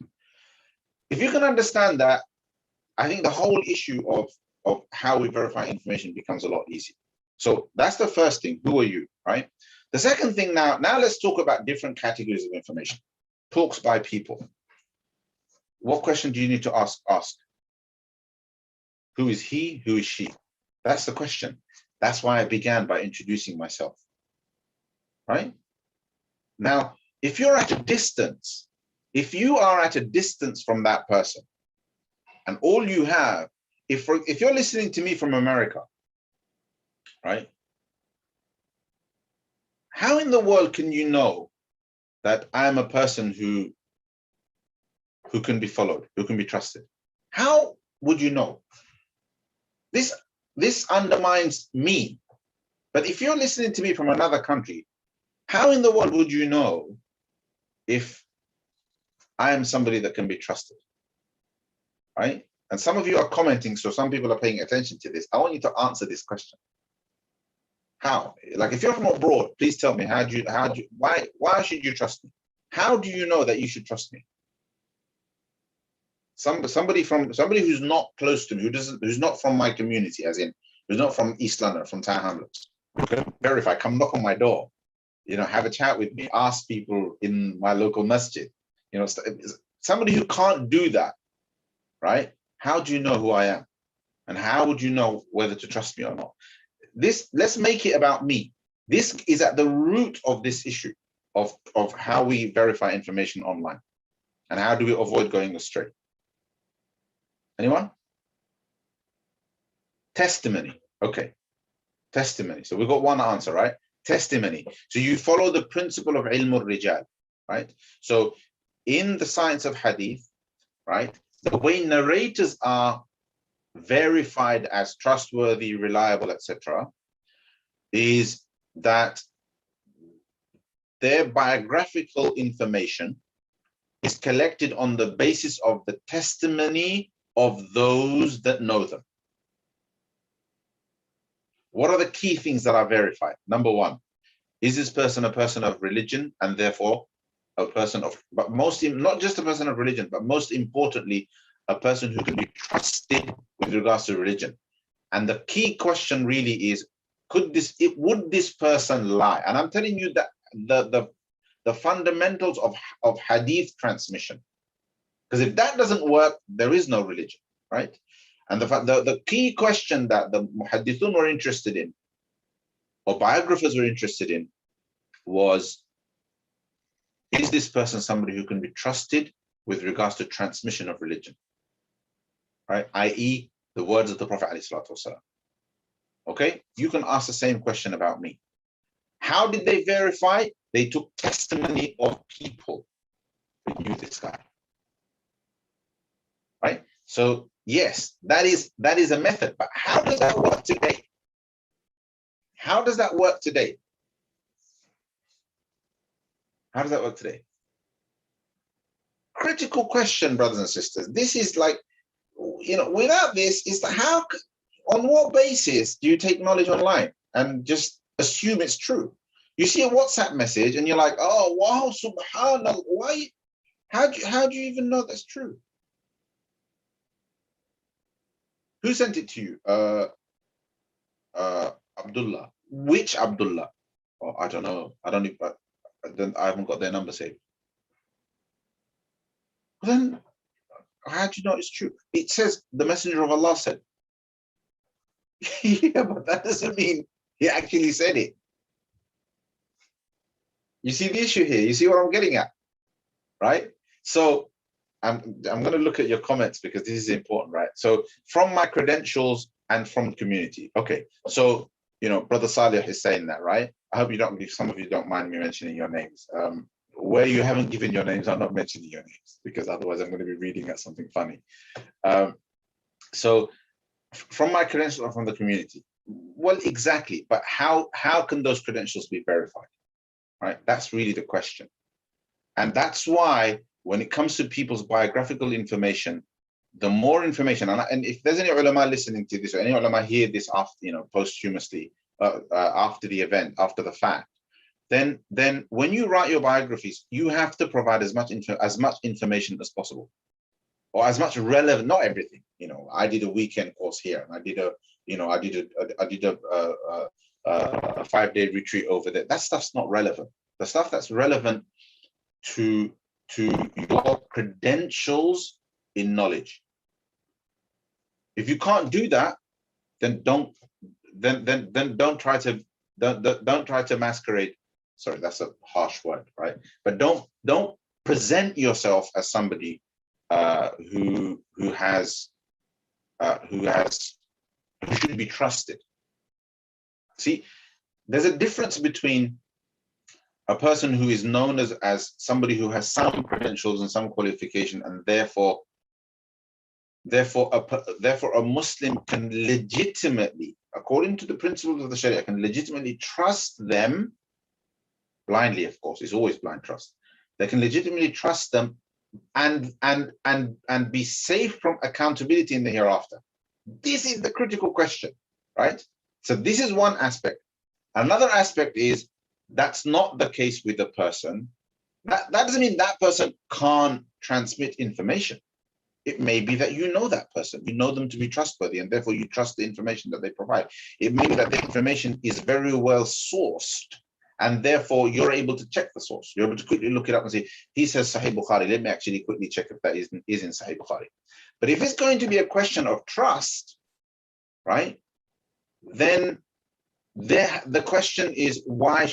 Speaker 1: If you can understand that, I think the whole issue of how we verify information becomes a lot easier. So that's the first thing. Who are you, right? The second thing now let's talk about different categories of information. Talks by people. What question do you need to ask? Who is he? Who is she? That's the question. That's why I began by introducing myself, right? Now, if you're at a distance, if you are at a distance from that person, and all you have, if you're listening to me from America, right? How in the world can you know that I'm a person who can be followed, who can be trusted? How would you know? This undermines me. But if you're listening to me from another country, how in the world would you know if I am somebody that can be trusted, right? And some of you are commenting, so some people are paying attention to this. I want you to answer this question. How? Like, if you're from abroad, please tell me, why should you trust me? How do you know that you should trust me? Somebody who's not close to me, who's not from my community, as in who's not from East London, from Tower Hamlets, who can verify, come knock on my door, have a chat with me, ask people in my local masjid, somebody who can't do that, right? How do you know who I am? And how would you know whether to trust me or not? Let's make it about me. This is at the root of this issue of how we verify information online, and how do we avoid going astray. Anyone? Testimony. Okay. Testimony. So we've got one answer, right? Testimony. So you follow the principle of ilm al-rijal, right? So in the science of hadith, right, the way narrators are verified as trustworthy, reliable, etc., is that their biographical information is collected on the basis of the testimony of those that know them. What are the key things that are verified? Number one, is this person a person of religion, and therefore a person of, but not just a person of religion, but most importantly, a person who can be trusted with regards to religion. And the key question really is, would this person lie? And I'm telling you that the fundamentals of hadith transmission, because if that doesn't work, there is no religion, right? And the key question that the muhaddithun were interested in, or biographers were interested in, was, is this person somebody who can be trusted with regards to transmission of religion, right? I.e., the words of the Prophet ﷺ. Okay, you can ask the same question about me. How did they verify? They took testimony of people who knew this guy, right? So yes, that is a method, but how does that work today? How does that work today? How does that work today? Critical question, brothers and sisters. This is like, without this, is that on what basis do you take knowledge online and just assume it's true? You see a WhatsApp message and you're like, oh wow, subhanallah, why? How do you even know that's true? Who sent it to you? Abdullah. Which Abdullah? Oh, I don't know. I haven't got their number saved. Then how do you know it's true? It says the Messenger of Allah said. Yeah, but that doesn't mean he actually said it. You see the issue here? You see what I'm getting at, right? So I'm going to look at your comments because this is important, right? So from my credentials and from community. Okay, so Brother Salih is saying that, right? I hope some of you don't mind me mentioning your names. Where you haven't given your names, I'm not mentioning your names, because otherwise I'm going to be reading at something funny. So from my credentials or from the community, well, exactly, but how can those credentials be verified, right? That's really the question. And that's why when it comes to people's biographical information, the more information, and if there's any ulama listening to this, or any ulama hear this after, posthumously, after the event, after the fact, then when you write your biographies, you have to provide as much information as possible, or as much relevant. Not everything. I did a weekend course here, and I did a 5-day retreat over there. That stuff's not relevant. The stuff that's relevant to your credentials in knowledge. If you can't do that, then don't try to masquerade. Sorry, that's a harsh word, right? But don't present yourself as somebody who should be trusted. See, there's a difference between a person who is known as somebody who has some credentials and some qualification, and therefore a Muslim can legitimately, according to the principles of the Sharia, can legitimately trust them blindly. Of course, it's always blind trust. They can legitimately trust them and be safe from accountability in the hereafter. This is the critical question, right? So this is one aspect. Another aspect is that's not the case with a person. That doesn't mean that person can't transmit information. It may be that you know that person, you know them to be trustworthy, and therefore you trust the information that they provide. It may be that the information is very well sourced, and therefore you're able to check the source. You're able to quickly look it up and say, he says Sahih Bukhari, let me actually quickly check if that is in Sahih Bukhari. But if it's going to be a question of trust, right, then the question is, why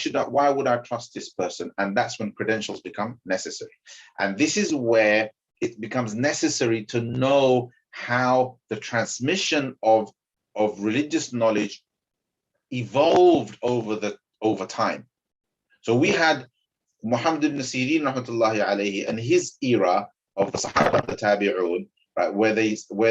Speaker 1: would I trust this person? And that's when credentials become necessary. And this is where it becomes necessary to know how the transmission of religious knowledge evolved over time. So we had Muhammad ibn Sirin rahmatullahi alayhi and his era of the Sahaba, the Tabi'un, right, where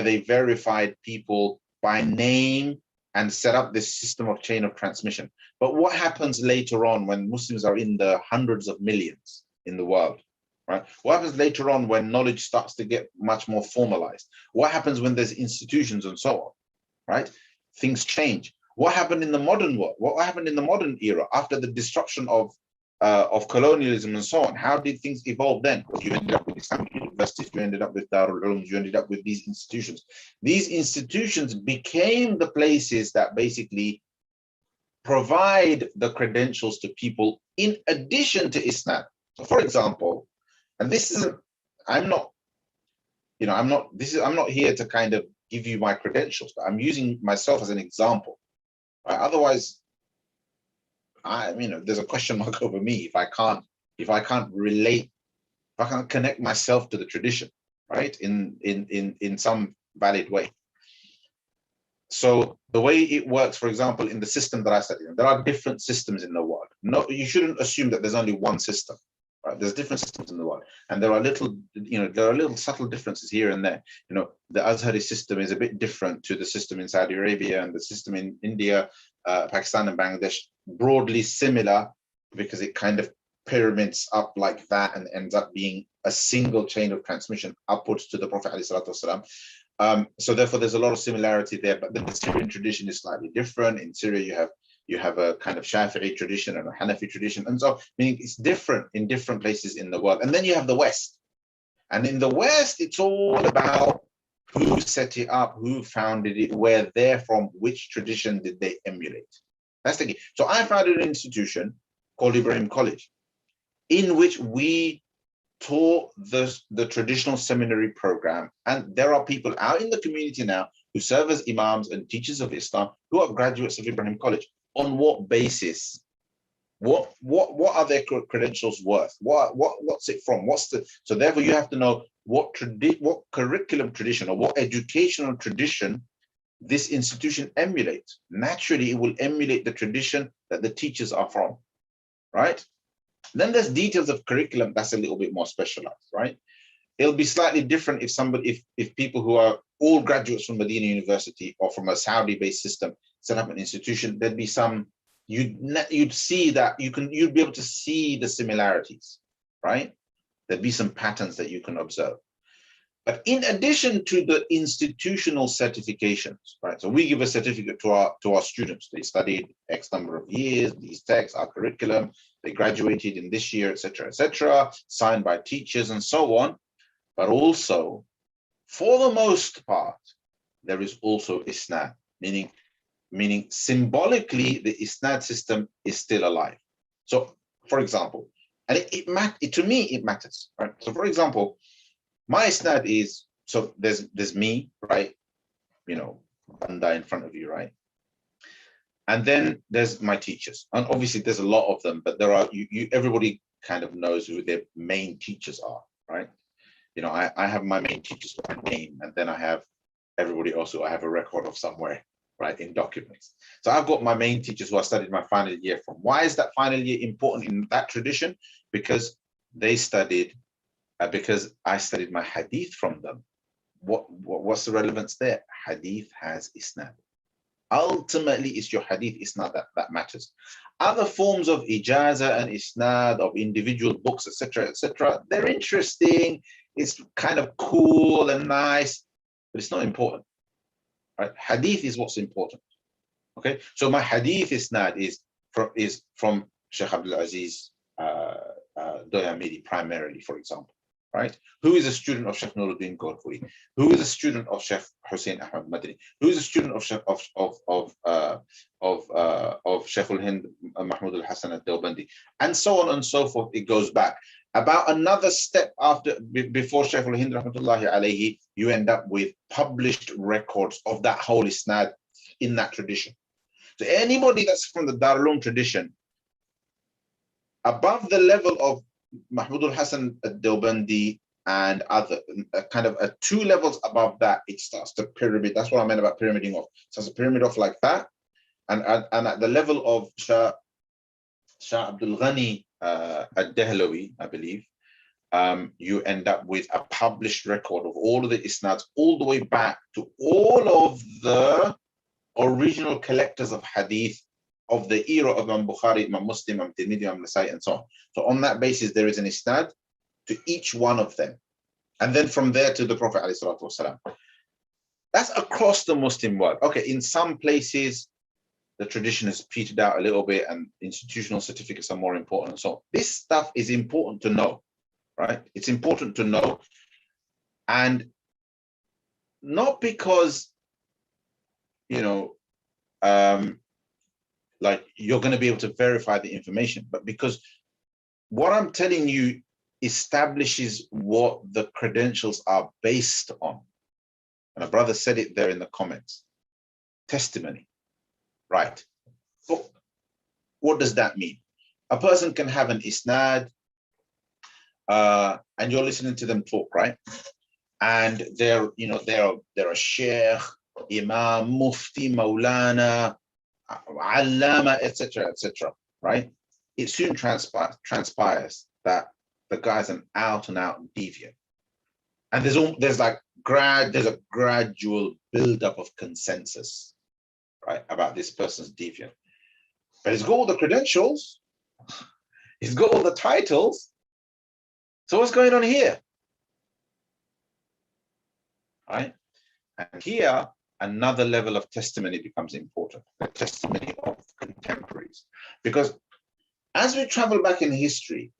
Speaker 1: they verified people by name and set up this system of chain of transmission. But what happens later on when Muslims are in the hundreds of millions in the world? Right? What happens later on when knowledge starts to get much more formalized? What happens when there's institutions and so on? Right? Things change. What happened in the modern world? What happened in the modern era after the destruction of colonialism and so on? How did things evolve then? Well, you ended up with Islamic universities, you ended up with Darul Ulum, you ended up with these institutions. These institutions became the places that basically provide the credentials to people in addition to Islam. So for example, and this isn't, I'm not here to kind of give you my credentials, but I'm using myself as an example. Right? Otherwise, there's a question mark over me if I can't relate, if I can't connect myself to the tradition, right? In some valid way. So the way it works, for example, in the system that I study, there are different systems in the world. No, you shouldn't assume that there's only one system. Right? There's different systems in the world, and there are little subtle differences here and there. The Azhari system is a bit different to the system in Saudi Arabia, and the system in India, Pakistan, and Bangladesh. Broadly similar, because it kind of pyramids up like that and ends up being a single chain of transmission upwards to the Prophet ﷺ. So therefore, there's a lot of similarity there. But the Syrian tradition is slightly different. In Syria, you have a kind of Shafi'i tradition and a Hanafi tradition, and so meaning it's different in different places in the world. And then you have the West, and in the West, it's all about who set it up, who founded it, where they're from, which tradition did they emulate. That's the key. So I founded an institution called Ibrahim College, in which we taught the traditional seminary program, and there are people out in the community now who serve as imams and teachers of Islam who are graduates of Ibrahim College. On what basis? What are their credentials worth? What's it from? So therefore you have to know what curriculum tradition or what educational tradition this institution emulates. Naturally, it will emulate the tradition that the teachers are from, right? Then there's details of curriculum that's a little bit more specialized, right? It'll be slightly different if people who are all graduates from Medina University or from a Saudi-based system set up an institution. There'd be some, you'd see that you'd be able to see the similarities, right? There'd be some patterns that you can observe. But in addition to the institutional certifications, right? So we give a certificate to our students. They studied X number of years, these texts, our curriculum, they graduated in this year, etc., signed by teachers and so on. But also, for the most part, there is also isnad, meaning symbolically the isnad system is still alive. So, for example, and to me it matters, right? So, for example, my isnad is, so there's me, right? You know, Banda in front of you, right? And then there's my teachers, and obviously there's a lot of them, but there are everybody kind of knows who their main teachers are, right? You know, I have my main teachers by name, and then I have everybody also I have a record of somewhere, right, in documents. So I've got my main teachers who I studied my final year from. Why is that final year important in that tradition? Because they studied, because I studied my hadith from them. What's the relevance there? Hadith has isnad. Ultimately, it's your hadith isnad that matters. Other forms of ijaza and isnad of individual books, etc., they're interesting. It's kind of cool and nice, but it's not important, right? Hadith is what's important. Okay, so my hadith isnad is from Shaykh Abdul Aziz Doyamidi primarily, for example, right? Who is a student of Shaykh Nuruddin Godfrey? Who is a student of Shaykh Hussein Ahmad Madani? Who is a student of Shaykh al-Hind Mahmud al-Hasan al-Dawbandi? And so on and so forth. It goes back. About another step before Shaykh al-Hind rahmatullahi alayhi, you end up with published records of that whole isnad in that tradition. So anybody that's from the Darul tradition, above the level of Mahmud al-Hasan al-Dawbandi and other, kind of 2 levels above that, it starts to pyramid. That's what I meant about pyramiding off. So it's a pyramid off like that. And at the level of Shah Abdul Ghani al-Dahlawi, I believe, you end up with a published record of all of the isnads, all the way back to all of the original collectors of hadith of the era of Imam Bukhari, Imam Muslim, Imam Tirmidhi, Imam Nasai, and so on. So on that basis, there is an isnad to each one of them. And then from there to the Prophet ﷺ. That's across the Muslim world. Okay, in some places, the tradition has petered out a little bit and institutional certificates are more important. So this stuff is important to know, right? It's important to know. And not because, you know, like you're going to be able to verify the information, but because what I'm telling you establishes what the credentials are based on. And a brother said it there in the comments. Testimony, right? So what does that mean? A person can have an isnad, and you're listening to them talk, right? And they're a sheikh, imam, mufti, maulana, allama, etc., right? It soon transpires that the guy's an out and out deviant, and there's a gradual build-up of consensus, right, about this person's deviant. But he's got all the credentials, he's got all the titles. So what's going on here? Right? And here, another level of testimony becomes important, the testimony of contemporaries. Because as we travel back in history,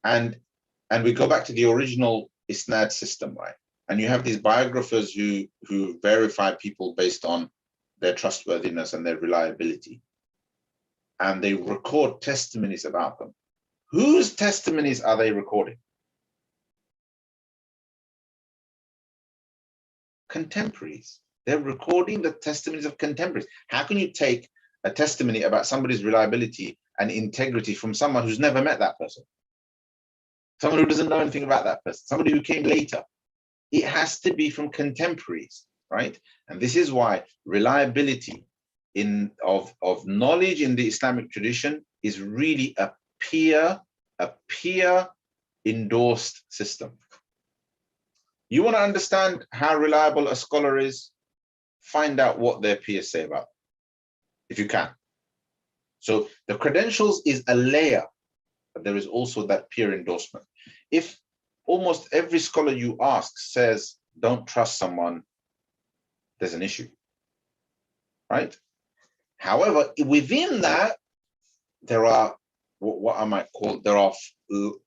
Speaker 1: and we go back to the original isnad system, right? And you have these biographers who verify people based on their trustworthiness and their reliability. And they record testimonies about them. Whose testimonies are they recording? Contemporaries. They're recording the testimonies of contemporaries. How can you take a testimony about somebody's reliability and integrity from someone who's never met that person? Someone who doesn't know anything about that person, somebody who came later. It has to be from contemporaries, right? And this is why reliability of knowledge in the Islamic tradition is really a peer endorsed system. You want to understand how reliable a scholar is? Find out what their peers say about them, if you can. So the credentials is a layer, but there is also that peer endorsement. If almost every scholar you ask says, don't trust someone, there's an issue, right? However, within that, there are what I might call, there are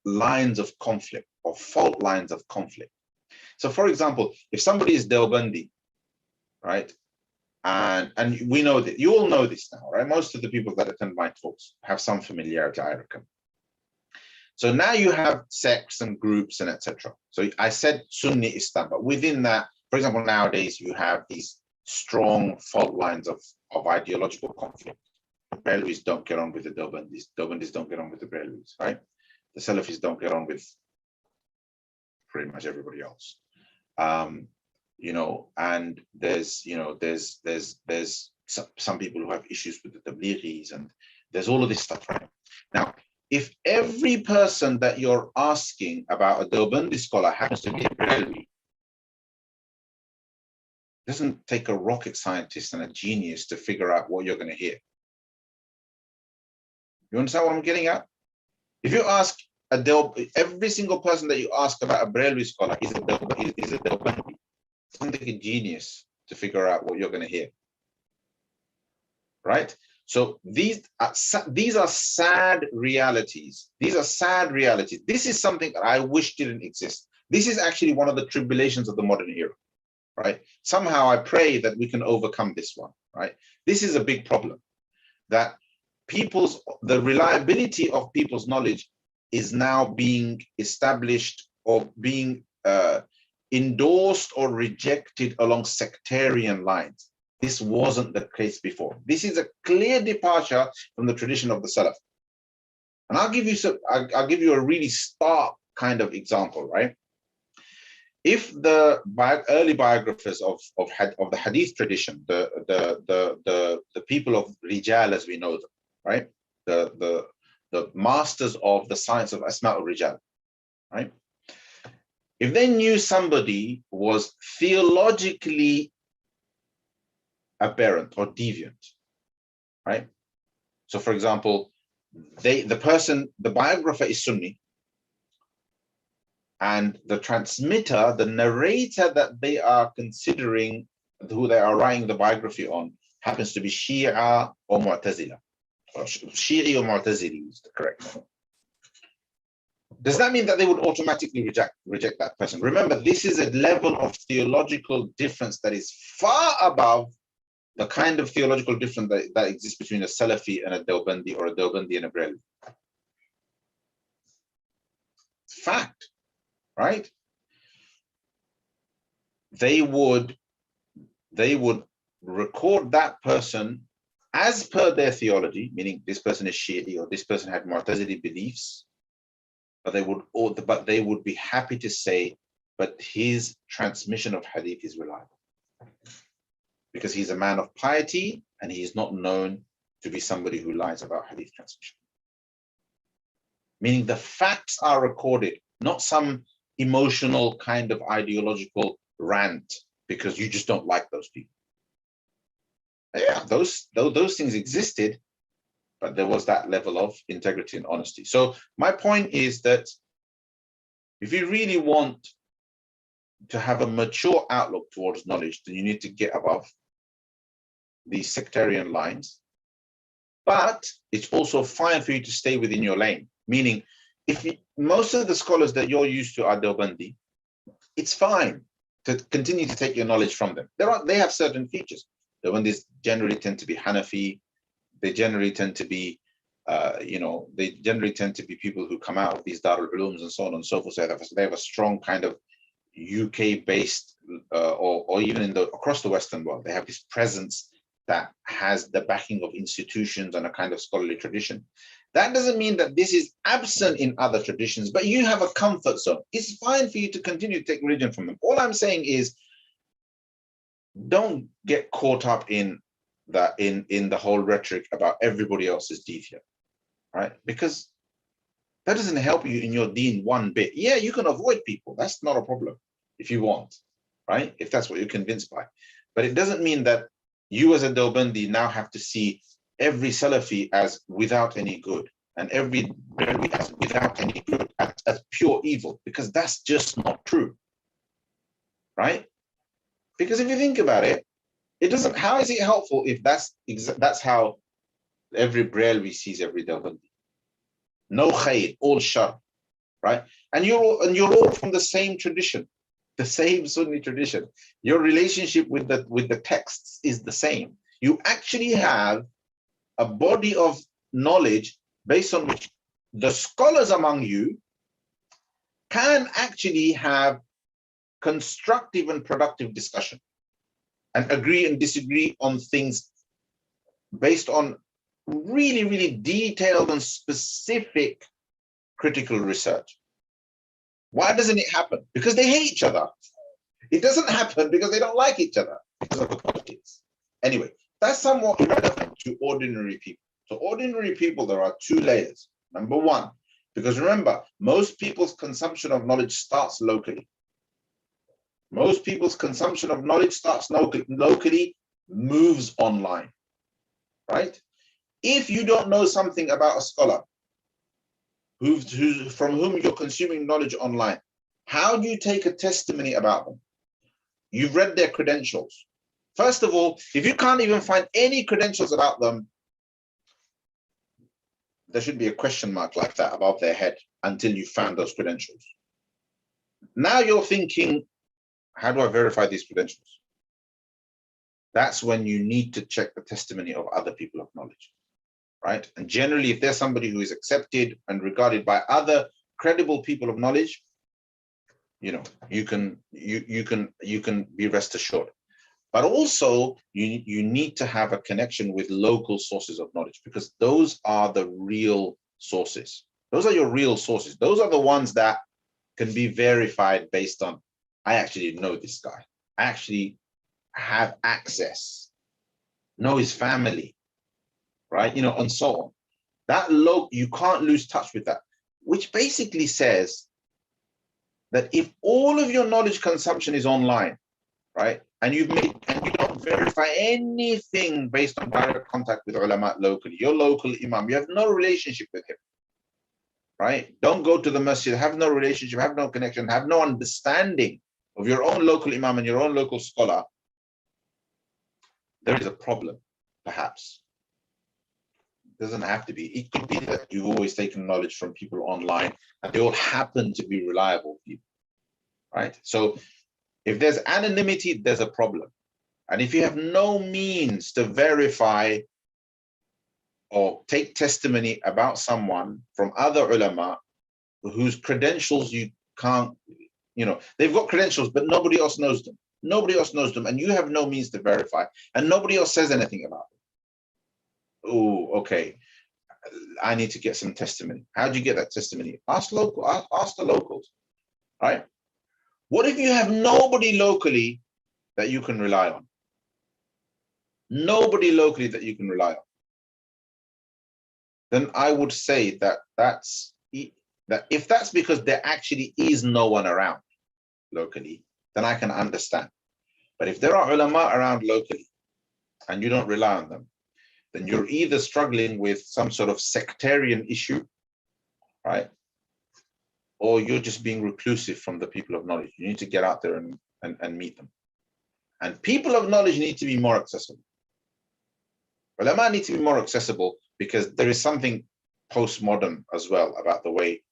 Speaker 1: lines of conflict, or fault lines of conflict. So for example, if somebody is Deobandi, right? And we know that, you all know this now, right? Most of the people that attend my talks have some familiarity, I reckon. So now you have sects and groups and etc. So I said Sunni Islam, but within that, for example, nowadays you have these strong fault lines of ideological conflict. The Brahmins don't get on with the Deobandis. Deobandis don't get on with the Brahmins, right? The Salafis don't get on with pretty much everybody else. You know, and there's, you know, there's some people who have issues with the Tablighis, and there's all of this stuff, right? Now, if every person that you're asking about a Deobandi scholar happens to be a Brahmi, it doesn't take a rocket scientist and a genius to figure out what you're going to hear. You understand what I'm getting at? If you ask every single person that you ask about a Brahmi scholar is a Deobandi. It doesn't take a genius to figure out what you're going to hear, right? So these are sad realities. These are sad realities. This is something that I wish didn't exist. This is actually one of the tribulations of the modern era, right? Somehow I pray that we can overcome this one, right? This is a big problem, that the reliability of people's knowledge is now being established or being endorsed or rejected along sectarian lines. This wasn't the case before. This is a clear departure from the tradition of the Salaf. And I'll give you a really stark kind of example, right? If the early biographers of the Hadith tradition, the people of Rijal as we know them, right? The masters of the science of Asma' al-Rijal, right? If they knew somebody was theologically aberrant or deviant, right? So for example, the biographer is Sunni, and the transmitter, the narrator that they are considering, who they are writing the biography on, happens to be Shia or Mu'tazila, or Shi'i or Mu'tazili is the correct one. Does that mean that they would automatically reject that person? Remember, this is a level of theological difference that is far above the kind of theological difference that exists between a Salafi and a Deobandi, or a Deobandi and a Brahmi. Fact, right? They would record that person as per their theology, meaning this person is Shi'i or this person had Mu'tazili beliefs, but they would be happy to say, but his transmission of hadith is reliable, because he's a man of piety and he is not known to be somebody who lies about hadith transmission. Meaning the facts are recorded, not some emotional kind of ideological rant because you just don't like those people. Yeah, those things existed, but there was that level of integrity and honesty. So my point is that if you really want to have a mature outlook towards knowledge, then you need to get above these sectarian lines. But it's also fine for you to stay within your lane. Meaning, most of the scholars that you're used to are Deobandi, it's fine to continue to take your knowledge from them. They have certain features. Deobandis generally tend to be Hanafi. They generally tend to be, they generally tend to be people who come out of these Darul Ulums and so on and so forth. So they have a strong kind of UK-based, or even across the Western world, they have this presence that has the backing of institutions and a kind of scholarly tradition. That doesn't mean that this is absent in other traditions, but you have a comfort zone. It's fine for you to continue to take religion from them. All I'm saying is, don't get caught up in the whole rhetoric about everybody else is deviant, right? Because that doesn't help you in your deen one bit. Yeah, you can avoid people. That's not a problem if you want, right? If that's what you're convinced by. But it doesn't mean that you as a Deobandi now have to see every Salafi as without any good. and every Barelvi as without any good, as pure evil, because that's just not true, right? Because if you think about it, it doesn't. How is it helpful if that's how every Barelvi sees every Deobandi? No khair, all shar, right? And you're all from the same tradition, the same Sunni tradition. Your relationship with the texts is the same. You actually have a body of knowledge based on which the scholars among you can actually have constructive and productive discussion and agree and disagree on things based on really, really detailed and specific critical research. Why doesn't it happen? Because they hate each other. It doesn't happen because they don't like each other, because of the politics. Anyway, that's somewhat irrelevant to ordinary people. So ordinary people, there are two layers. Number one, because remember, most people's consumption of knowledge starts locally. Most people's consumption of knowledge starts locally, moves online, right? If you don't know something about a scholar from whom you're consuming knowledge online, how do you take a testimony about them? You've read their credentials. First of all, if you can't even find any credentials about them, there should be a question mark like that above their head until you found those credentials. Now you're thinking, how do I verify these credentials? That's when you need to check the testimony of other people of knowledge, right? And generally, if there's somebody who is accepted and regarded by other credible people of knowledge, you can be rest assured. But also, you need to have a connection with local sources of knowledge, because those are the real sources. Those are your real sources. Those are the ones that can be verified based on, I actually know this guy. I actually have access, know his family, right? And so on. That you can't lose touch with that, which basically says that if all of your knowledge consumption is online, right, and you don't verify anything based on direct contact with ulama locally, your local imam, you have no relationship with him, right? Don't go to the masjid, have no relationship, have no connection, have no understanding of your own local imam and your own local scholar, there is a problem, perhaps. It doesn't have to be. It could be that you've always taken knowledge from people online and they all happen to be reliable people, right? So if there's anonymity, there's a problem. And if you have no means to verify or take testimony about someone from other ulama whose credentials you can't, they've got credentials, but nobody else knows them. Nobody else knows them, and you have no means to verify, and nobody else says anything about them. Oh, okay. I need to get some testimony. How do you get that testimony? Ask the locals, right? What if you have nobody locally that you can rely on? Nobody locally that you can rely on. Then I would say that if that's because there actually is no one around locally, then I can understand. But if there are ulama around locally and you don't rely on them, then you're either struggling with some sort of sectarian issue, right? Or you're just being reclusive from the people of knowledge. You need to get out there and meet them. And people of knowledge need to be more accessible. Ulama need to be more accessible, because there is something postmodern as well about the way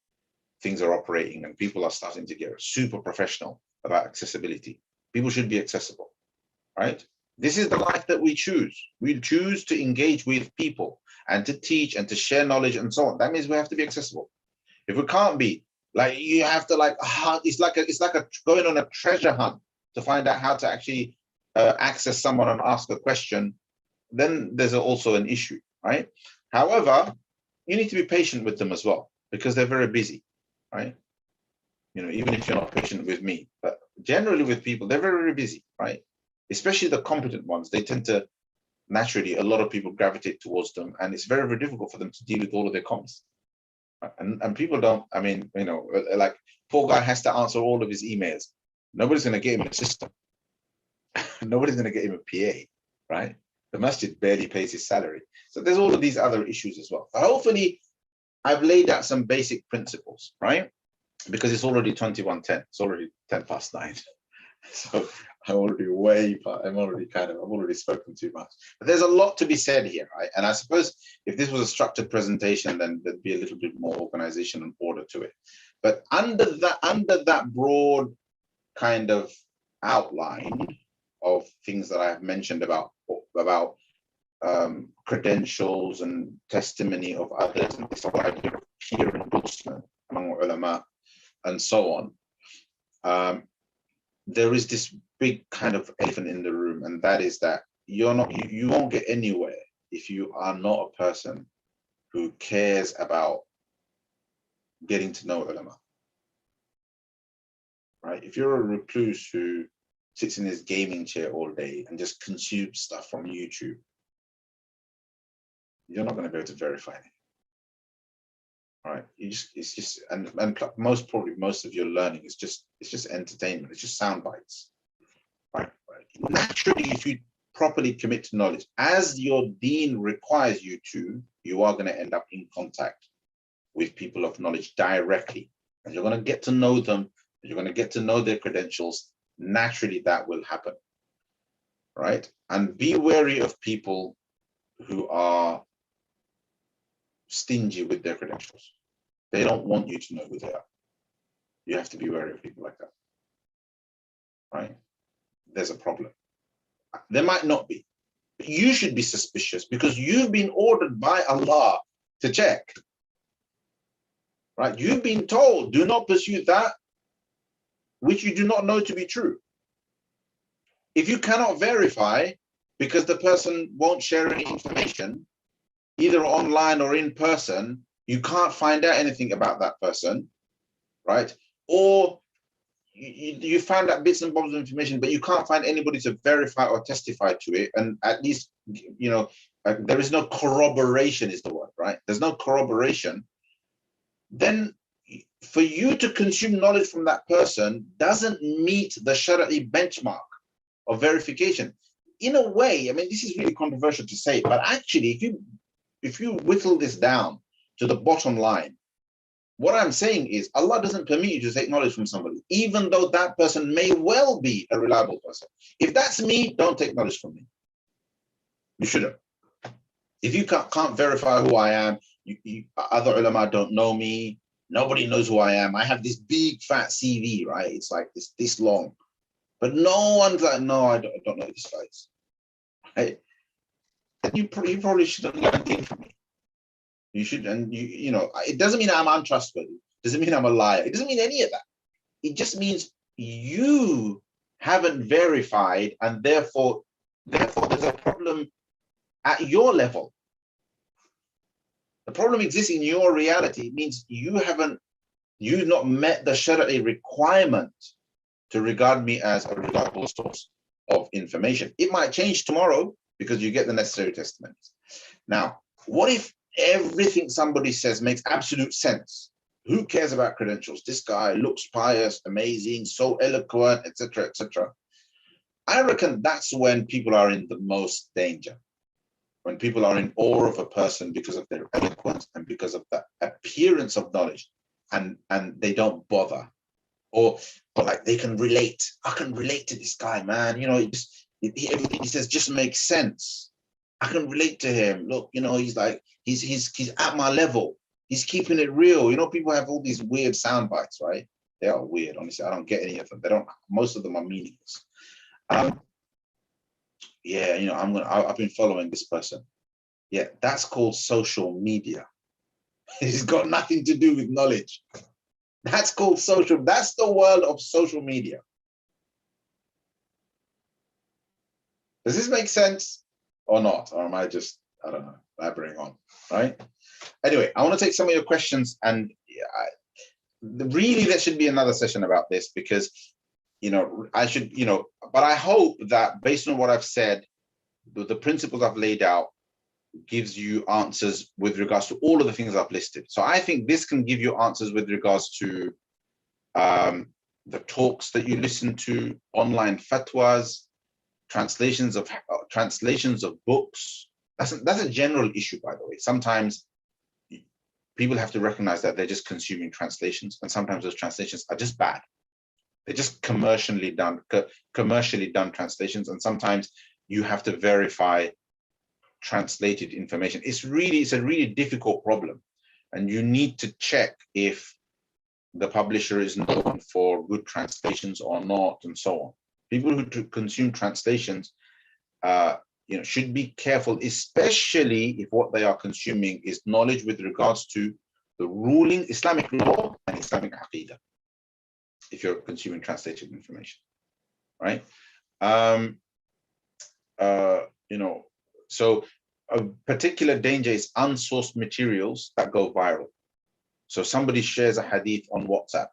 Speaker 1: things are operating, and people are starting to get super professional about accessibility. People should be accessible, right? This is the life that we choose. We choose to engage with people and to teach and to share knowledge and so on. That means we have to be accessible. If we can't be, like, you have to it's like going on a treasure hunt to find out how to actually access someone and ask a question. Then there's also an issue, right? However, you need to be patient with them as well, because they're very busy, right? Even if you're not patient with me, but generally with people, they're very, very busy, right? Especially the competent ones. They tend to, naturally, a lot of people gravitate towards them, and it's very, very difficult for them to deal with all of their comments. And people don't, like, poor guy has to answer all of his emails. Nobody's going to get him a system. Nobody's going to get him a PA, right? The masjid barely pays his salary. So there's all of these other issues as well. But hopefully I've laid out some basic principles, right? Because it's already 21:10. It's already 9:10. So I'm already I've already spoken too much. But there's a lot to be said here, right? And I suppose if this was a structured presentation, then there'd be a little bit more organization and order to it. But under that broad kind of outline of things that I've mentioned about credentials and testimony of others, and this whole idea of peer endorsement among ulama and so on, there is this big kind of elephant in the room, and that is that you won't get anywhere if you are not a person who cares about getting to know ulama, right? If you're a recluse who sits in his gaming chair all day and just consumes stuff from YouTube, you're not going to be able to verify it. Right? It's just most of your learning is just entertainment. It's just sound bites. Right? Naturally, if you properly commit to knowledge, as your deen requires you to, you are going to end up in contact with people of knowledge directly, and you're going to get to know them. You're going to get to know their credentials. Naturally, that will happen. Right? And be wary of people who are stingy with their credentials. They don't want you to know who they are. You have to be wary of people like that, right? There's a problem. There might not be, but you should be suspicious because you've been ordered by Allah to check, right? You've been told, do not pursue that which you do not know to be true. If you cannot verify because the person won't share any information, either online or in person, you can't find out anything about that person, right? Or you found out bits and bobs of information, but you can't find anybody to verify or testify to it. And at least, there is no corroboration is the word, right? There's no corroboration. Then for you to consume knowledge from that person doesn't meet the Shari'i benchmark of verification. In a way, I mean, this is really controversial to say, but actually, if you whittle this down to the bottom line, what I'm saying is Allah doesn't permit you to take knowledge from somebody, even though that person may well be a reliable person. If that's me, don't take knowledge from me. You shouldn't. If you can't verify who I am, other ulama don't know me, nobody knows who I am. I have this big fat CV, right? It's like this long, but no one's like, no, I don't know these guys, right? And you probably shouldn't learn anything from me. You should, and it doesn't mean I'm untrustworthy. It doesn't mean I'm a liar. It doesn't mean any of that. It just means you haven't verified, and therefore there's a problem at your level. The problem exists in your reality. It means you've not met the Shari'i requirement to regard me as a reliable source of information. It might change tomorrow because you get the necessary testimonies. Now, what if everything somebody says makes absolute sense? Who cares about credentials? This guy looks pious, amazing, so eloquent, etc., etc. I reckon that's when people are in the most danger. When people are in awe of a person because of their eloquence and because of the appearance of knowledge, and they don't bother, or like they can relate. I can relate to this guy, man. Everything he says just makes sense. I can relate to him. Look, he's like, he's at my level. He's keeping it real. People have all these weird sound bites, right? They are weird. Honestly, I don't get any of them. Most of them are meaningless. I've been following this person. Yeah, that's called social media. It's got nothing to do with knowledge. That's called social. That's the world of social media. Does this make sense or not? Or am I just, I don't know, blabbering on, right? Anyway, I want to take some of your questions, and really there should be another session about this because, I should, but I hope that based on what I've said, the principles I've laid out gives you answers with regards to all of the things I've listed. So I think this can give you answers with regards to the talks that you listen to, online fatwas, translations of books. That's a general issue, by the way. Sometimes people have to recognize that they're just consuming translations, and sometimes those translations are just bad. They're just commercially done translations, and sometimes you have to verify translated information. It's a really difficult problem, and you need to check if the publisher is known for good translations or not, and so on. People who consume translations, should be careful, especially if what they are consuming is knowledge with regards to the ruling Islamic law and Islamic Aqidah. If you're consuming translated information, right? So a particular danger is unsourced materials that go viral. So somebody shares a hadith on WhatsApp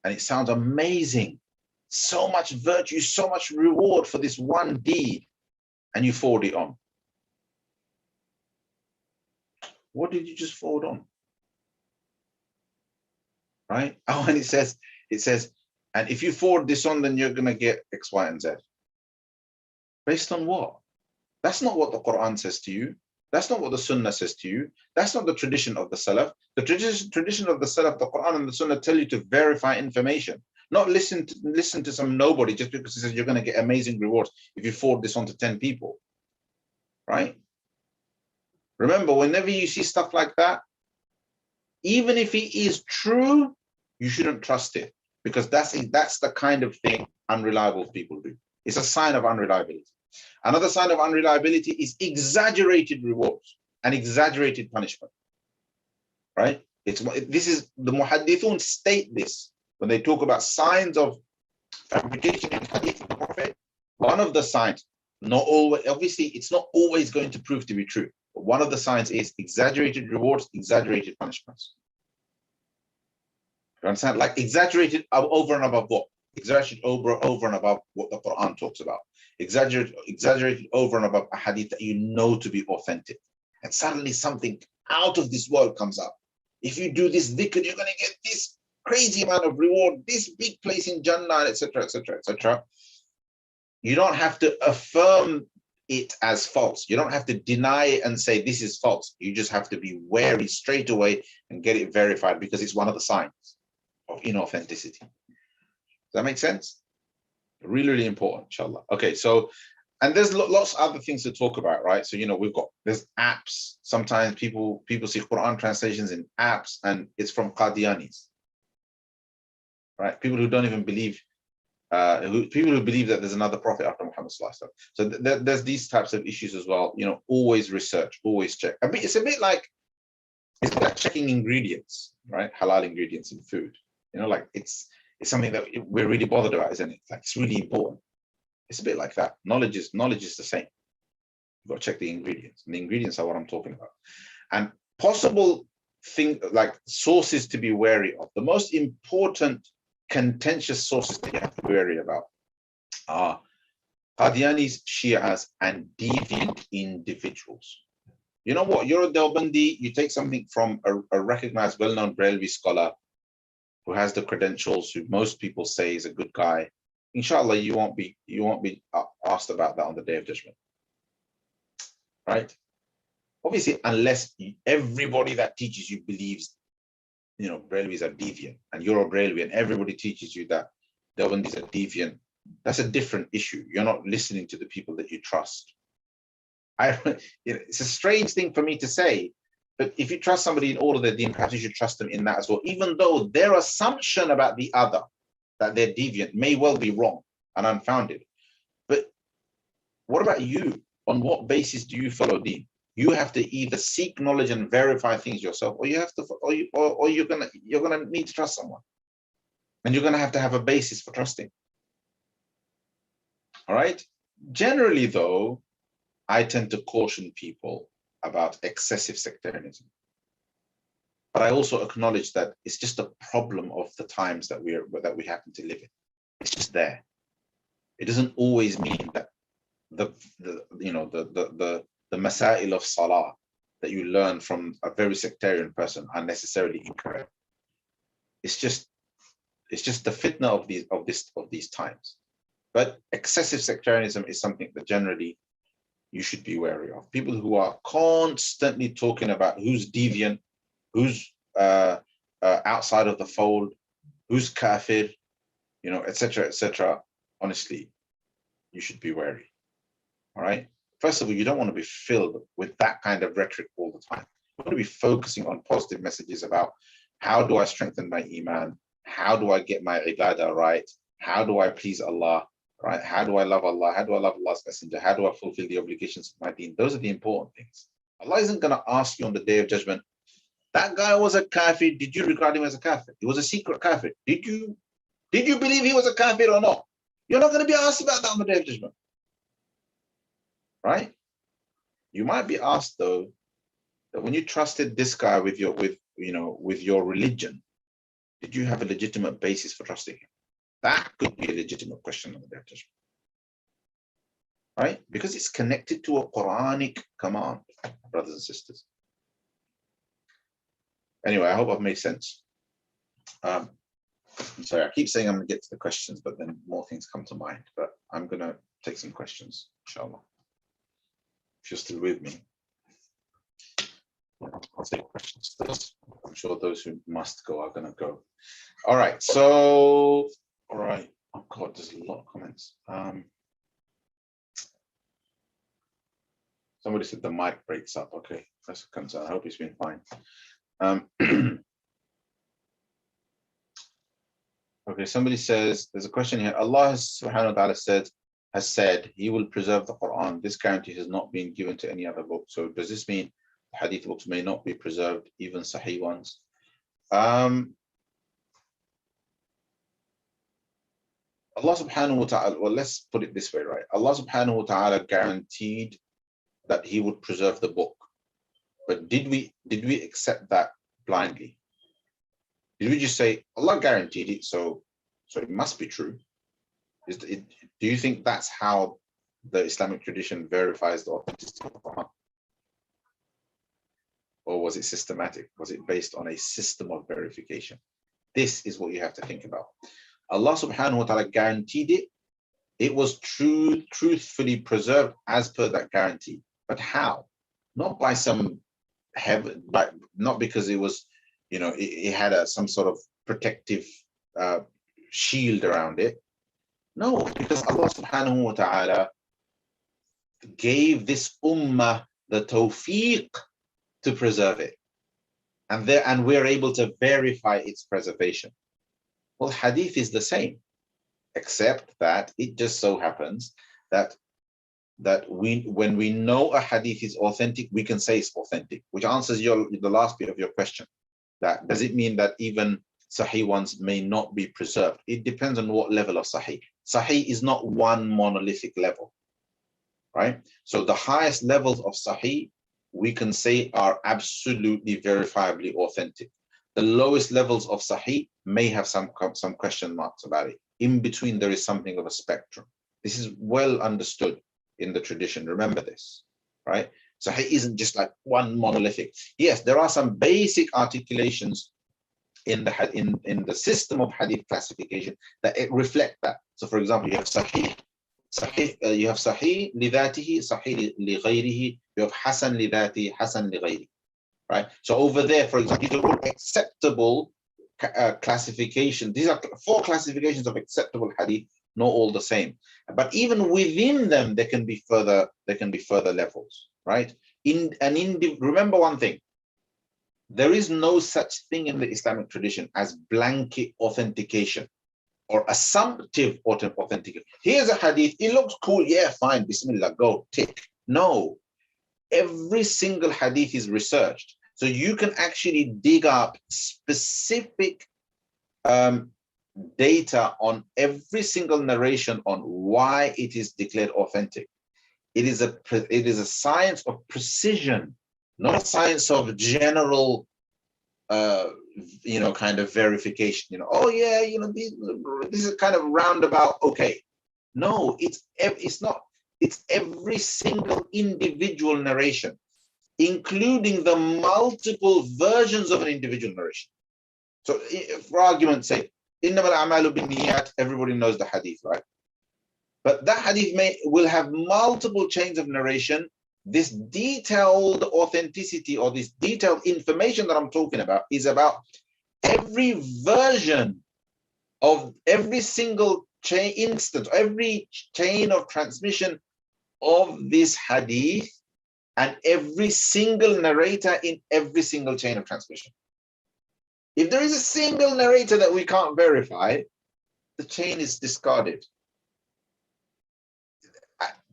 Speaker 1: and it sounds amazing, so much virtue, so much reward for this one deed, and you forward it on. What did you just forward on? Right? Oh, and it says, and if you forward this on, then you're going to get X, Y, and Z. Based on what? That's not what the Quran says to you. That's not what the Sunnah says to you. That's not the tradition of the Salaf. The tradition of the Salaf, the Quran and the Sunnah tell you to verify information, not listen to some nobody just because he says you're going to get amazing rewards if you forward this on to 10 people, right? Remember, whenever you see stuff like that, even if it is true, you shouldn't trust it, because that's the kind of thing unreliable people do. It's a sign of unreliability. Another sign of unreliability is exaggerated rewards and exaggerated punishment, right? This is the muhaddithun state this when they talk about signs of fabrication in hadith of the Prophet. One of the signs, not always, obviously, it's not always going to prove to be true, but one of the signs is exaggerated rewards, exaggerated punishments. You understand? Like exaggerated over and above what? Exaggerated over and above what the Quran talks about. Exaggerated over and above a hadith that you know to be authentic. And suddenly something out of this world comes up. If you do this dhikr, you're going to get this crazy amount of reward, this big place in Jannah, etc., etc., etc. You don't have to affirm it as false. You don't have to deny it and say this is false. You just have to be wary straight away and get it verified, because it's one of the signs of inauthenticity. Does that make sense? Really, really important, inshallah. Okay, so, and there's lots of other things to talk about, right? So, there's apps. Sometimes people see Quran translations in apps and it's from Qadianis, right? People who don't even believe, people who believe that there's another prophet after Muhammad sallallahu alaihi wasallam. So there's these types of issues as well. Always research, always check. It's a bit like checking ingredients, right? Halal ingredients in food. It's something that we're really bothered about, isn't it? Like, it's really important. It's a bit like that. Knowledge is the same. You've got to check the ingredients, and the ingredients are what I'm talking about. And possible like sources to be wary of. The most important contentious sources that you have to be wary about are Qadianis, Shias, and deviant individuals. You know what? You're a Deobandi, you take something from a recognized, well-known Braillevi scholar who has the credentials, who most people say is a good guy. Inshallah, you won't be asked about that on the Day of Judgment, right? Obviously, unless everybody that teaches you believes, Braillevis are deviant, and you're a Braillevi, and everybody teaches you that Deobandis are deviant. That's a different issue. You're not listening to the people that you trust. It's a strange thing for me to say, but if you trust somebody in all of their deen, perhaps you should trust them in that as well, even though their assumption about the other, that they're deviant, may well be wrong and unfounded. But what about you? On what basis do you follow deen? You have to either seek knowledge and verify things yourself, or you're gonna need to trust someone, and you're gonna have to have a basis for trusting. All right. Generally, though, I tend to caution people about excessive sectarianism, but I also acknowledge that it's just a problem of the times that we happen to live in. It's just there. It doesn't always mean that the masail of salah that you learn from a very sectarian person are necessarily incorrect. It's just the fitna of these times. But excessive sectarianism is something that generally you should be wary of. People who are constantly talking about who's deviant, who's outside of the fold, who's kafir, you know, etc., etc. Honestly, you should be wary. All right. First of all, you don't want to be filled with that kind of rhetoric all the time. You want to be focusing on positive messages about how do I strengthen my Iman? How do I get my ibadah right? How do I please Allah? Right? How do I love Allah? How do I love Allah's messenger? How do I fulfill the obligations of my deen? Those are the important things. Allah isn't going to ask you on the day of judgment, that guy was a kafir. Did you regard him as a kafir? He was a secret kafir. Did you believe he was a kafir or not? You're not going to be asked about that on the day of judgment. Right? You might be asked though that when you trusted this guy with your religion, did you have a legitimate basis for trusting him? That could be a legitimate question on the day of judgment. Right? Because it's connected to a Quranic command, brothers and sisters. Anyway, I hope I've made sense. I'm sorry, I keep saying I'm going to get to the questions, but then more things come to mind. But I'm going to take some questions, inshallah. If you're still with me, I'll take questions first. I'm sure those who must go are going to go. All right. So, all right. Oh God, there's a lot of comments. Somebody said the mic breaks up. Okay, that's a concern. I hope it's been fine. Okay, somebody says there's a question here. Allah subhanahu wa ta'ala has said he will preserve the Quran. This guarantee has not been given to any other book. So does this mean Hadith books may not be preserved, even Sahih ones? Allah subhanahu wa ta'ala, well, let's put it this way, right? Allah subhanahu wa ta'ala guaranteed that he would preserve the book. But did we accept that blindly? Did we just say Allah guaranteed it, so it must be true? Do you think that's how the Islamic tradition verifies the authenticity of the Quran? Or was it systematic? Was it based on a system of verification? This is what you have to think about. Allah subhanahu wa ta'ala guaranteed it. It was truthfully preserved as per that guarantee. But how? Not by some heaven, not because it was, you know, it had some sort of protective shield around it. No, because Allah subhanahu wa ta'ala gave this ummah the tawfiq to preserve it. And we're able to verify its preservation. Well, hadith is the same, except that it just so happens that when we know a hadith is authentic, we can say it's authentic, which answers the last bit of your question. That does it mean that even Sahih ones may not be preserved? It depends on what level of Sahih. Sahih is not one monolithic level, right? So the highest levels of Sahih we can say are absolutely verifiably authentic. The lowest levels of Sahih may have some question marks about it. In between, there is something of a spectrum. This is well understood in the tradition. Remember this, right? Sahih isn't just like one monolithic. Yes, there are some basic articulations in the system of hadith classification that reflect that. So, for example, you have Sahih, you have Sahih lidatihi, Sahih li ghayrihi, you have Hasan lidatihi, Hasan li ghayrihi, right? So over there, for example, these are all acceptable classification. These are 4 classifications of acceptable hadith, not all the same. But even within them, there can be further levels, right? Remember one thing. There is no such thing in the Islamic tradition as blanket authentication or assumptive authentication. Here's a hadith, it looks cool, yeah, fine, bismillah, go, tick. No, every single hadith is researched. So you can actually dig up specific data on every single narration on why it is declared authentic. It is a science of precision, not a science of general kind of verification. Oh yeah, this is kind of roundabout. Okay, no, it's not. It's every single individual narration, including the multiple versions of an individual narration. So, for argument's sake, innamal a'malu binniyat, everybody knows the hadith, right? But that hadith will have multiple chains of narration this detailed authenticity or this detailed information that I'm talking about is about every version of every single chain instance, every chain of transmission of this hadith, and every single narrator in every single chain of transmission. If there is a single narrator that we can't verify, the chain is discarded.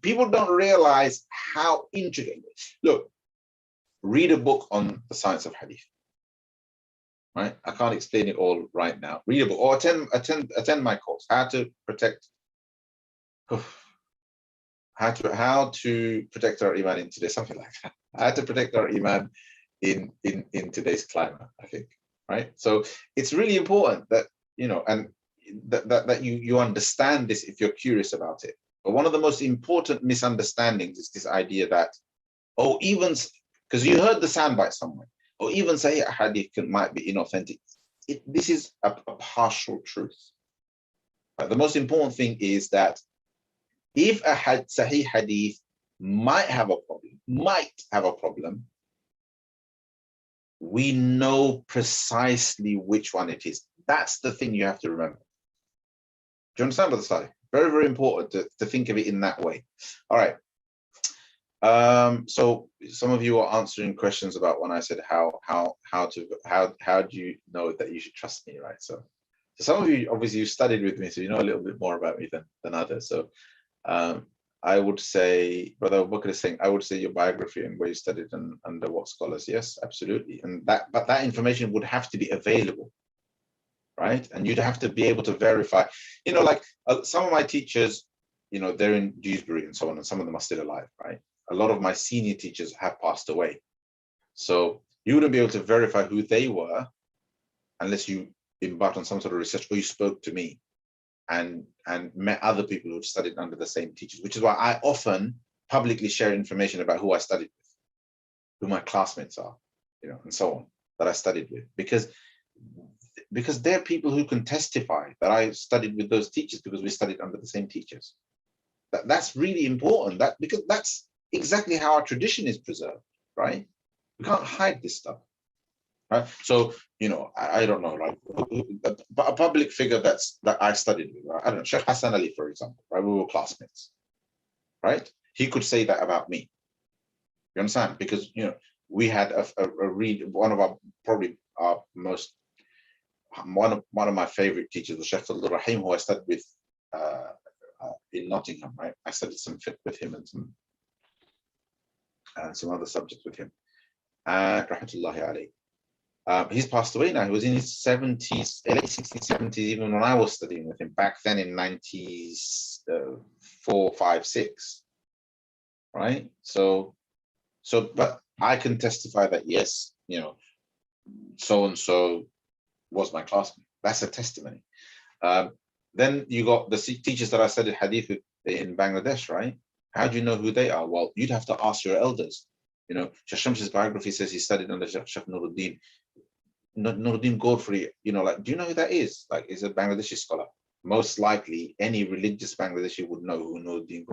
Speaker 1: People don't realize how intricate. Look, read a book on the science of hadith. Right? I can't explain it all right now. Read a book or attend my course. How to protect our iman in today, something like that. How to protect our iman in today's climate, I think. Right? So it's really important that and that you understand this if you're curious about it. But one of the most important misunderstandings is this idea that, even because you heard the soundbite somewhere, or even say a hadith might be inauthentic. This is a partial truth. But the most important thing is that if a sahih hadith might have a problem, we know precisely which one it is. That's the thing you have to remember. Do you understand, Brother Salih? Very, very important to think of it in that way. All right. So some of you are answering questions about when I said how do you know that you should trust me, right? So some of you obviously you studied with me, so you know a little bit more about me than others. So I would say, Brother Bakr is saying, I would say your biography and where you studied and under what scholars. Yes, absolutely. And but that information would have to be available, right? And you'd have to be able to verify. Like some of my teachers, they're in Dewsbury and so on, and some of them are still alive, right? A lot of my senior teachers have passed away. So you wouldn't be able to verify who they were unless you embarked on some sort of research or you spoke to me and met other people who've studied under the same teachers, which is why I often publicly share information about who I studied with, who my classmates are, and so on, that I studied with, because they're people who can testify that I studied with those teachers because we studied under the same teachers. That's really important, because that's exactly how our tradition is preserved, right? We can't hide this stuff, right? So, I don't know, like a public figure that I studied with, right? I don't know, Sheikh Hassan Ali, for example, right? We were classmates, right? He could say that about me. You understand? Because, we had one of my favorite teachers was Shaykh Abdul Rahim, who I studied with in Nottingham, right? I studied some fiqh with him and some other subjects with him. Rahmatullahi alayhi. He's passed away now. He was in his 70s, late 60s, 70s, even when I was studying with him back then in 94, 5, 6. Right? So, but I can testify that yes, so and so was my classmate. That's a testimony. Then you got the teachers that I studied hadith with in Bangladesh, right? How do you know who they are? Well, you'd have to ask your elders. Shaykh Shams' biography says he studied under Shaykh Nuruddin Godfrey. Do you know who that is? Like, he's a Bangladeshi scholar. Most likely, any religious Bangladeshi would know who Nuruddin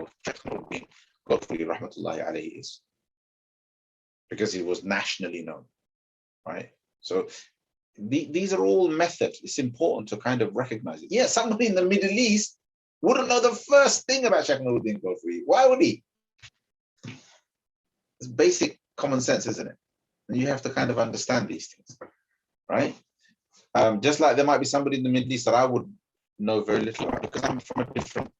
Speaker 1: Godfrey, rahmatullahi alayhi, is, because he was nationally known, right? So these are all methods. It's important to kind of recognize it. Yeah, somebody in the Middle East wouldn't know the first thing about Shaykh Nuruddin Godfrey. Why would he? It's basic common sense, isn't it? And you have to kind of understand these things, right? Just like there might be somebody in the Middle East that I would know very little about because I'm from a different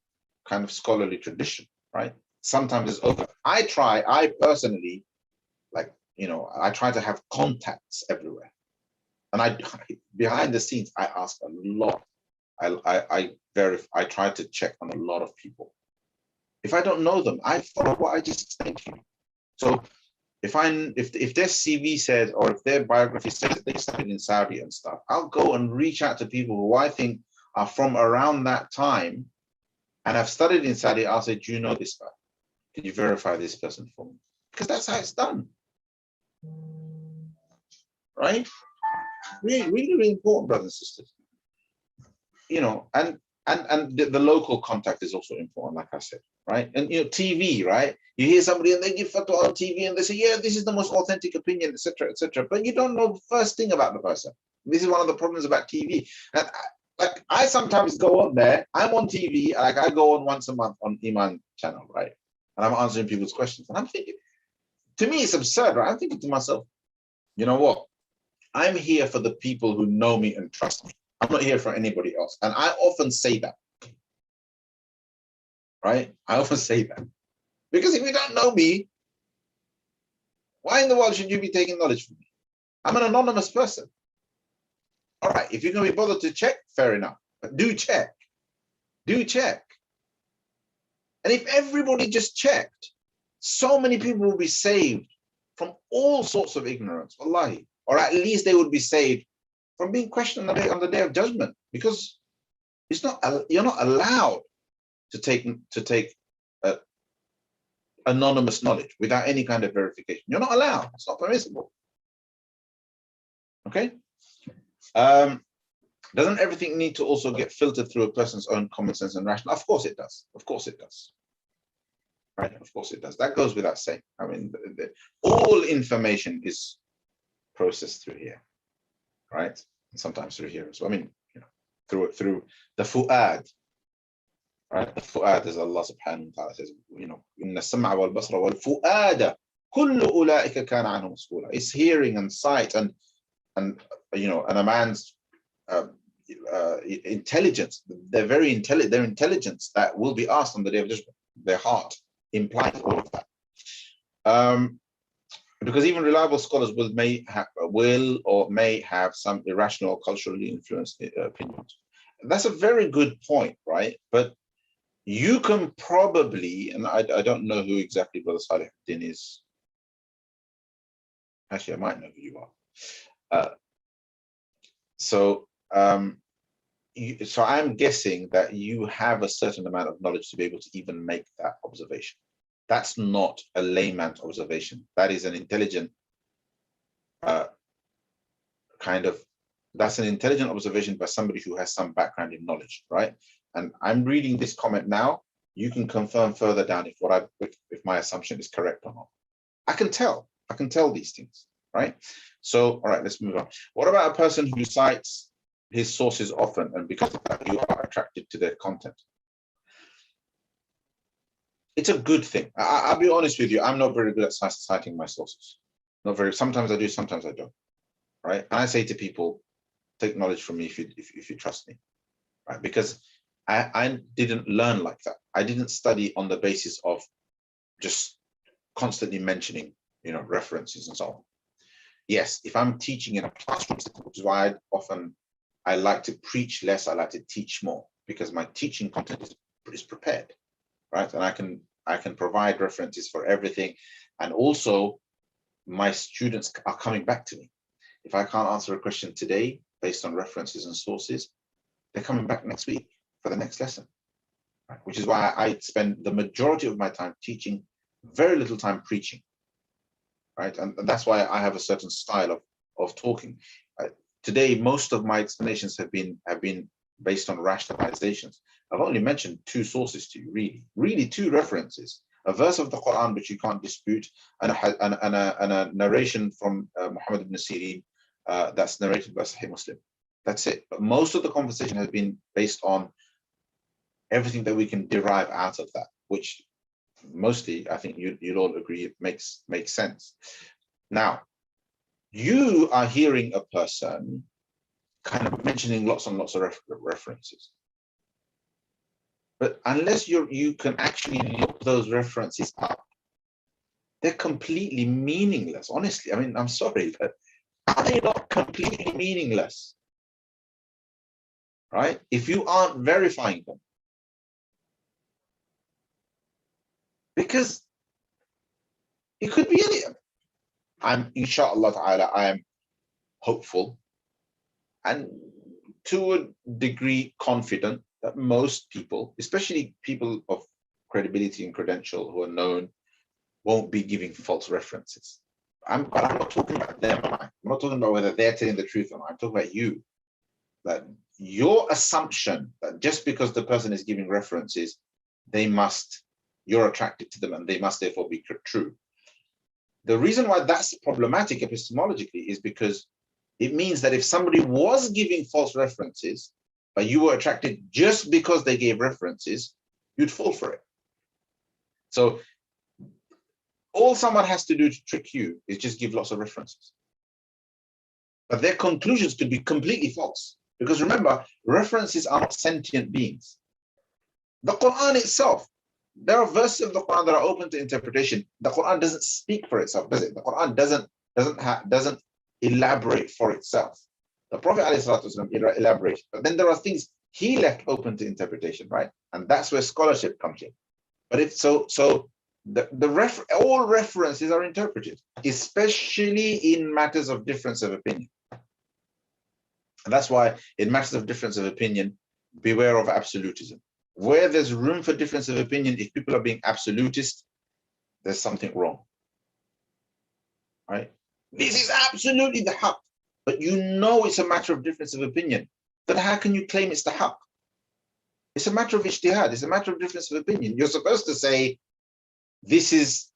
Speaker 1: kind of scholarly tradition, right? Sometimes it's over. I personally, I try to have contacts everywhere. And behind the scenes, I ask a lot. I try to check on a lot of people. If I don't know them, I follow what I just explained to you. So if their CV says, or if their biography says that they studied in Saudi and stuff, I'll go and reach out to people who I think are from around that time and have studied in Saudi. I'll say, do you know this guy? Can you verify this person for me? Because that's how it's done, right? Really, really, really important, brothers and sisters. And And the local contact is also important, like I said, right? And TV, right? You hear somebody and they give fatwa on TV and they say, yeah, this is the most authentic opinion, etc., etc. But you don't know the first thing about the person. This is one of the problems about TV. And I sometimes go on there. I'm on TV, like I go on once a month on Iman channel, right? And I'm answering people's questions. And I'm thinking, to me, it's absurd, right? I'm thinking to myself, you know what? I'm here for the people who know me and trust me. I'm not here for anybody else. And I often say that, right? I often say that. Because if you don't know me, why in the world should you be taking knowledge from me? I'm an anonymous person. All right, if you're going to be bothered to check, fair enough. But do check. Do check. And if everybody just checked, so many people will be saved from all sorts of ignorance, wallahi. Or at least they would be saved from being questioned on the day of judgment, because it's not, you're not allowed to take anonymous knowledge without any kind of verification. You're not allowed. It's not permissible. Okay. Doesn't everything need to also get filtered through a person's own common sense and rational? Of course it does. Of course it does. Right? Of course it does. That goes without saying. I mean, all information is processed through here, right? And sometimes through here as well. I mean, through the fu'ad, right? The fu'ad, as Allah subhanahu wa ta'ala says, inna sam'a wal basra wal fu'ada kullu ulaika kana anhu mas'ula. It's hearing and sight and a man's intelligence. They're very intelligent. Their intelligence that will be asked on the day of judgment. Their heart implies all of that. Because even reliable scholars may have some irrational or culturally influenced opinions. That's a very good point, right? But you can probably, and I don't know who exactly Brother Salih Din is. Actually, I might know who you are. So I'm guessing that you have a certain amount of knowledge to be able to even make that observation. That's not a layman's observation. That is an intelligent that's an intelligent observation by somebody who has some background in knowledge, right? And I'm reading this comment now. You can confirm further down if my assumption is correct or not. I can tell these things, right? So, all right, let's move on. What about a person who cites his sources often, and because of that, you are attracted to their content? It's a good thing. I'll be honest with you. I'm not very good at citing my sources. Sometimes I do, sometimes I don't, right? And I say to people, take knowledge from me if you trust me, right? Because I didn't learn like that. I didn't study on the basis of just constantly mentioning, references and so on. Yes, if I'm teaching in a classroom, which is why I like to preach less, I like to teach more, because my teaching content is prepared, right? And I can provide references for everything. And also my students are coming back to me. If I can't answer a question today based on references and sources, they're coming back next week for the next lesson, right? Which is why I spend the majority of my time teaching, very little time preaching, right? And that's why I have a certain style of talking. Today, most of my explanations have been based on rationalizations. I've only mentioned 2 sources to you, really 2 references: a verse of the Quran which you can't dispute, and a narration from Muhammad ibn Sirin that's narrated by Sahih Muslim. That's it. But most of the conversation has been based on everything that we can derive out of that, which mostly I think you'd all agree it makes sense. Now, you are hearing a person kind of mentioning lots and lots of references, but unless you can actually look those references up, they're completely meaningless. Honestly, I mean, I'm sorry, but are they not completely meaningless? Right? If you aren't verifying them. Because it could be any. Inshallah ta'ala, I am hopeful and to a degree confident that most people, especially people of credibility and credential who are known, won't be giving false references. But I'm not talking about them. I'm not talking about whether they're telling the truth or not. I'm talking about you. that your assumption that just because the person is giving references, you're attracted to them and they must therefore be true. The reason why that's problematic epistemologically is because it means that if somebody was giving false references, but you were attracted just because they gave references, you'd fall for it. So all someone has to do to trick you is just give lots of references. But their conclusions could be completely false. Because remember, references are not sentient beings. The Quran itself, there are verses of the Quran that are open to interpretation. The Quran doesn't speak for itself, does it? The Quran doesn't elaborate for itself. The Prophet ﷺ elaborates, but then there are things he left open to interpretation, right? And that's where scholarship comes in. But if so, all references are interpreted, especially in matters of difference of opinion. And that's why in matters of difference of opinion, beware of absolutism. Where there's room for difference of opinion, if people are being absolutist, there's something wrong, right? This is absolutely the haqq, but you know it's a matter of difference of opinion. Then how can you claim it's the haqq? It's a matter of ijtihad. It's a matter of difference of opinion. You're supposed to say, this is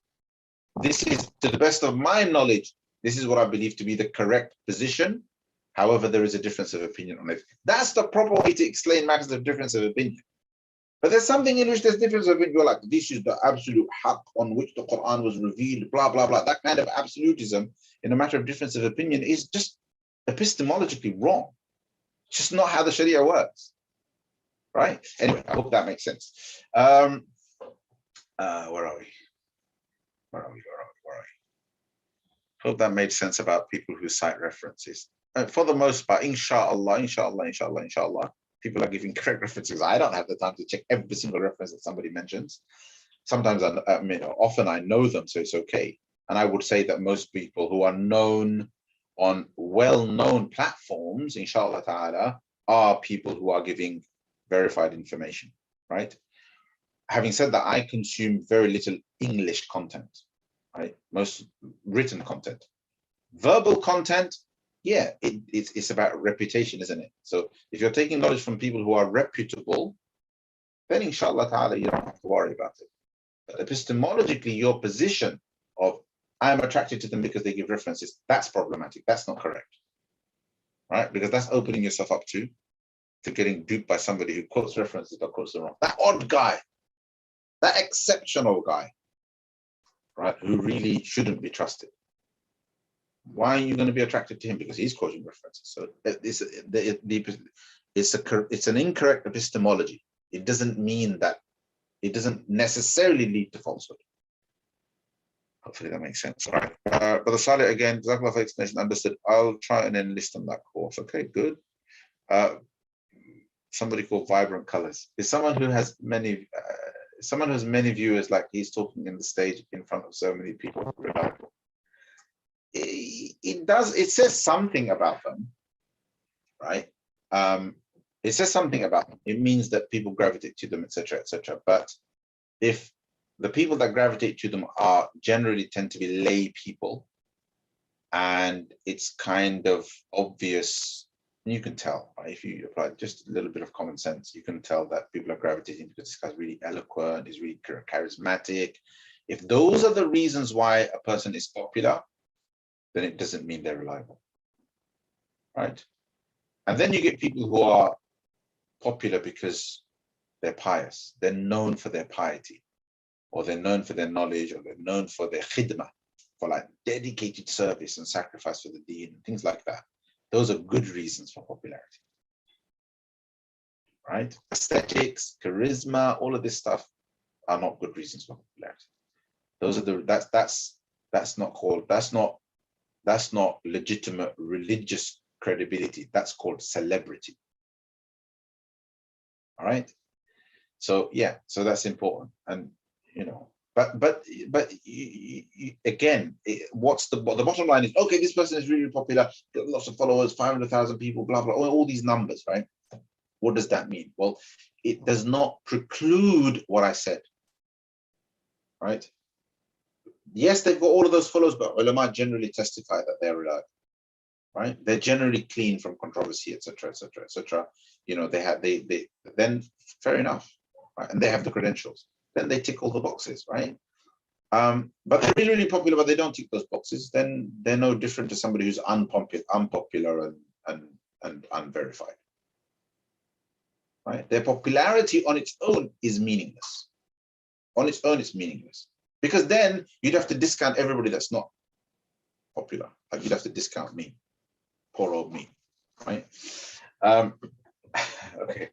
Speaker 1: to the best of my knowledge, this is what I believe to be the correct position. However, there is a difference of opinion on it. That's the proper way to explain matters of difference of opinion. But there's something in which there's difference of opinion. You're like, this is the absolute haqq on which the Quran was revealed, blah, blah, blah. That kind of absolutism in a matter of difference of opinion is just epistemologically wrong. It's just not how the Sharia works, right? Anyway, I hope that makes sense. Where are we? Hope that made sense about people who cite references. For the most part, inshallah, people are giving correct references. I don't have the time to check every single reference that somebody mentions. Sometimes, often I know them, so it's okay. And I would say that most people who are known on well-known platforms, inshallah ta'ala, are people who are giving verified information, right? Having said that, I consume very little English content, right? Most written content. Verbal content, yeah, it's about reputation, isn't it? So if you're taking knowledge from people who are reputable, then inshallah ta'ala, you don't have to worry about it. But epistemologically, your position of I'm attracted to them because they give references, that's problematic. That's not correct, right? Because that's opening yourself up to getting duped by somebody who quotes references but quotes them wrong. That odd guy, that exceptional guy, right, who really shouldn't be trusted. Why are you going to be attracted to him? Because he's quoting references. So it's an incorrect epistemology. It doesn't mean that, it doesn't necessarily lead to falsehood. Hopefully that makes sense. All right. Brother Saleh, again, Jazakallah for explanation, understood. I'll try and enlist on that course. Okay, good. Somebody called Vibrant Colors is someone who has many viewers, like he's talking in the stage in front of so many people. Reliable. It says something about them, right? It says something about them. It means that people gravitate to them, etc., etc. But if the people that gravitate to them are generally tend to be lay people, and it's kind of obvious, you can tell, right? If you apply just a little bit of common sense, you can tell that people are gravitating because this guy's really eloquent, is really charismatic. If those are the reasons why a person is popular, then it doesn't mean they're reliable, right? And then you get people who are popular because they're pious. They're known for their piety, or they're known for their knowledge, or they're known for their khidmah, for like dedicated service and sacrifice for the deen, and things like that. Those are good reasons for popularity, right? Aesthetics, charisma, all of this stuff are not good reasons for popularity. Those are that's not legitimate religious credibility. That's called celebrity. All right. So yeah, so that's important. And but again, what's the bottom line is, okay, this person is really popular, got lots of followers, 500,000 people, blah blah, all these numbers, right? What does that mean? Well, it does not preclude what I said, right? Yes, they've got all of those followers, but ulama generally testify that they're reliable. right? They're generally clean from controversy, etc., etc., etc. You know, they then fair enough, right? And they have the credentials. Then they tick all the boxes, right? But they're really, really popular, but they don't tick those boxes. Then they're no different to somebody who's unpopular and unverified, right? Their popularity on its own is meaningless. On its own, it's meaningless, because then you'd have to discount everybody that's not popular. Like, you'd have to discount me, poor old me, right? Okay.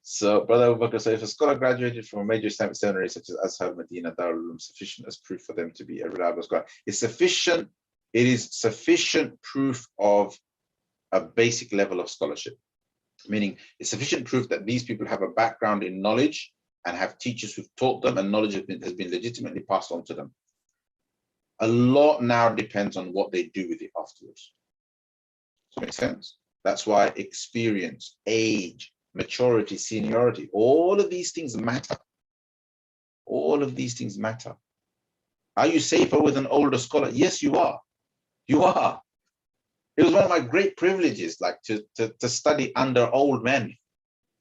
Speaker 1: So, Brother Abu Bakr, so if a scholar graduated from a major Islamic seminary such as Azhar, Medina, Darul Uloom, sufficient as proof for them to be a reliable scholar? It's sufficient. It is sufficient proof of a basic level of scholarship, meaning it's sufficient proof that these people have a background in knowledge and have teachers who've taught them, and knowledge has been legitimately passed on to them. A lot now depends on what they do with it afterwards. Does that make sense? That's why experience, age, maturity, seniority, all of these things matter. All of these things matter. Are you safer with an older scholar? Yes, you are. You are. It was one of my great privileges, like to study under old men.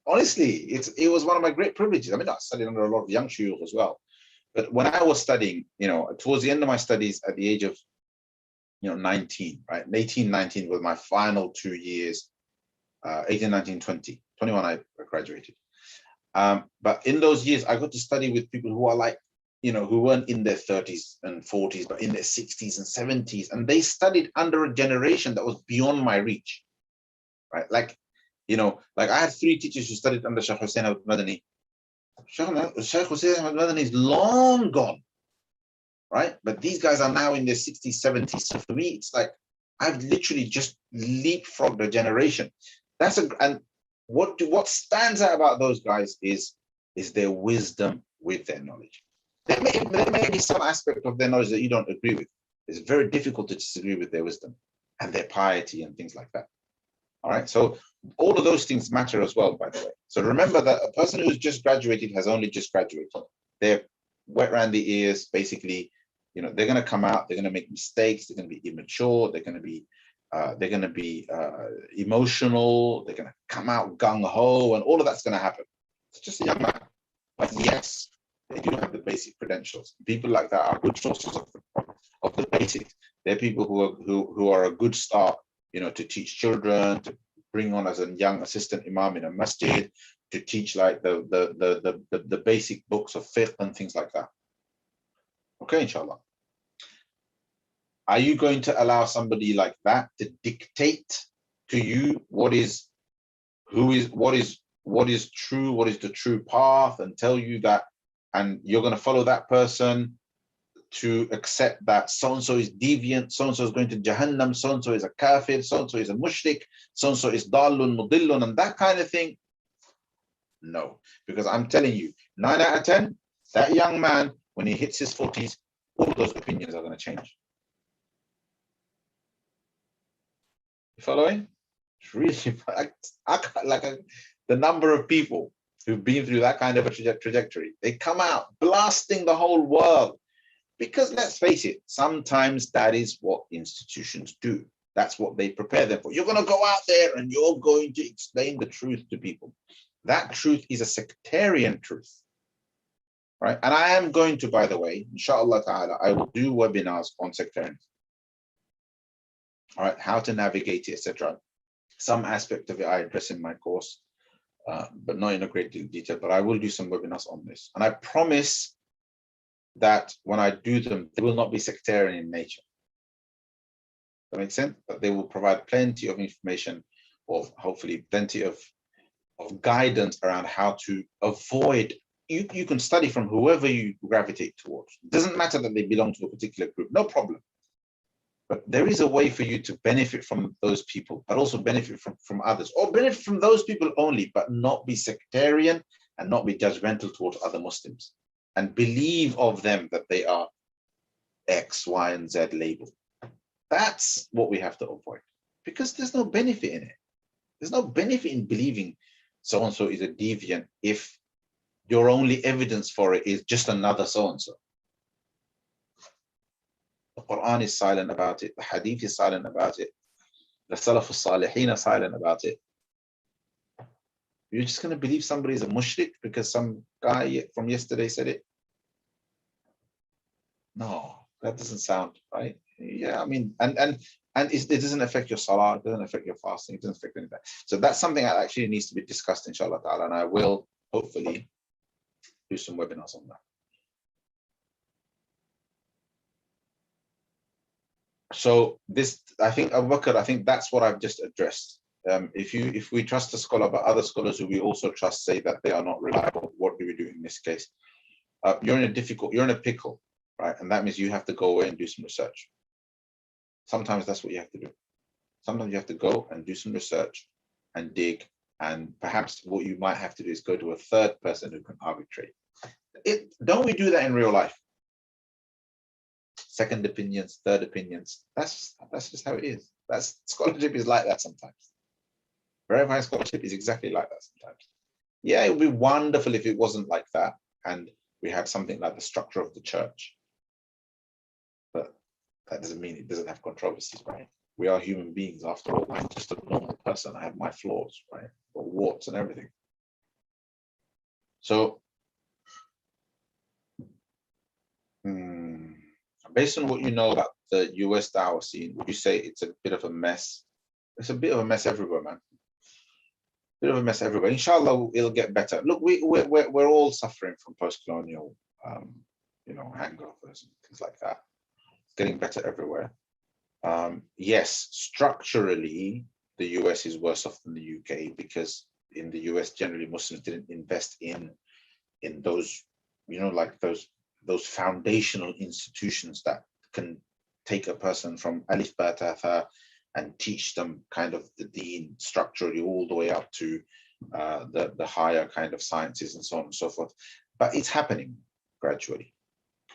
Speaker 1: Honestly, it was one of my great privileges. I mean, I studied under a lot of young shuyukh as well. But when I was studying, you know, towards the end of my studies at the age of, 19, right? 18, 19 was my final 2 years, 18, 19, 20. 21, I graduated. But in those years, I got to study with people who are like, who weren't in their 30s and 40s, but in their 60s and 70s. And they studied under a generation that was beyond my reach, right? Like I had 3 teachers who studied under Shaykh Hussain al-Madani. Shaykh Hussain al-Madani is long gone, right? But these guys are now in their 60s, 70s. So for me, it's like I've literally just leapfrogged a generation. And what stands out about those guys is their wisdom with their knowledge. There may be some aspect of their knowledge that you don't agree with. It's very difficult to disagree with their wisdom and their piety and things like that. All right, so all of those things matter as well, by the way. So remember that a person who's just graduated has only just graduated. They're wet around the ears, basically. They're going to come out, they're going to make mistakes, they're going to be immature, they're going to be emotional, they're going to come out gung-ho, and all of that's going to happen. It's just a young man. But yes, they do have the basic credentials. People like that are good sources of the basics. They're people who are a good start, to teach children, to bring on as a young assistant imam in a masjid, to teach like the basic books of fiqh and things like that. Okay, inshallah. Are you going to allow somebody like that to dictate to you what is true, what is the true path, and tell you that, and you're going to follow that person to accept that so-and-so is deviant, so-and-so is going to Jahannam, so-and-so is a kafir, so-and-so is a mushrik, so-and-so is dalun, mudillun, and that kind of thing? No, because I'm telling you, 9 out of 10, that young man, when he hits his 40s, all those opinions are going to change. You following? It's really, the number of people who've been through that kind of a trajectory, they come out blasting the whole world. Because let's face it, sometimes that is what institutions do. That's what they prepare them for. You're going to go out there and you're going to explain the truth to people. That truth is a sectarian truth, right? And I am going to, by the way, inshallah ta'ala, I will do webinars on sectarianism. All right, how to navigate it, etc. Some aspect of it I address in my course, but not in a great detail, but I will do some webinars on this. And I promise that when I do them, they will not be sectarian in nature. That makes sense? But they will provide plenty of information, or hopefully plenty of guidance around how to avoid. You can study from whoever you gravitate towards. It doesn't matter that they belong to a particular group, no problem. But there is a way for you to benefit from those people, but also benefit from others, or benefit from those people only, but not be sectarian and not be judgmental towards other Muslims, and believe of them that they are X, Y, and Z label. That's what we have to avoid, because there's no benefit in it. There's no benefit in believing so-and-so is a deviant if your only evidence for it is just another so-and-so. The Quran is silent about it. The Hadith is silent about it. The Salaf al-Salihin are silent about it. You're just going to believe somebody is a mushrik because some guy from yesterday said it? No, that doesn't sound right. Yeah, I mean, and it doesn't affect your salah, it doesn't affect your fasting, it doesn't affect anything. So that's something that actually needs to be discussed, inshallah ta'ala, and I will hopefully do some webinars on that. So this, I think, Abu Bakr, I think that's what I've just addressed. If we trust a scholar, but other scholars who we also trust say that they are not reliable, what do we do in this case? You're in a pickle, right? And that means you have to go away and do some research. Sometimes that's what you have to do. Sometimes you have to go and do some research and dig, and perhaps what you might have to do is go to a third person who can arbitrate. Don't we do that in real life? Second opinions, third opinions. That's just how it is. Scholarship is like that sometimes. Verified scholarship is exactly like that sometimes. Yeah, it would be wonderful if it wasn't like that and we had something like the structure of the church. But that doesn't mean it doesn't have controversies, right? We are human beings after all. I'm just a normal person. I have my flaws, right? Or warts and everything. So, based on what you know about the US dawah scene, would you say it's a bit of a mess? It's a bit of a mess everywhere, man. Bit of a mess everywhere. Inshallah, it'll get better. Look, we're all suffering from post-colonial, hangovers and things like that. It's getting better everywhere. Yes, structurally, the US is worse off than the UK because in the US, generally Muslims didn't invest in those, like those foundational institutions that can take a person from alif ba ta tha and teach them kind of the deen structurally all the way up to the higher kind of sciences and so on and so forth. But it's happening gradually.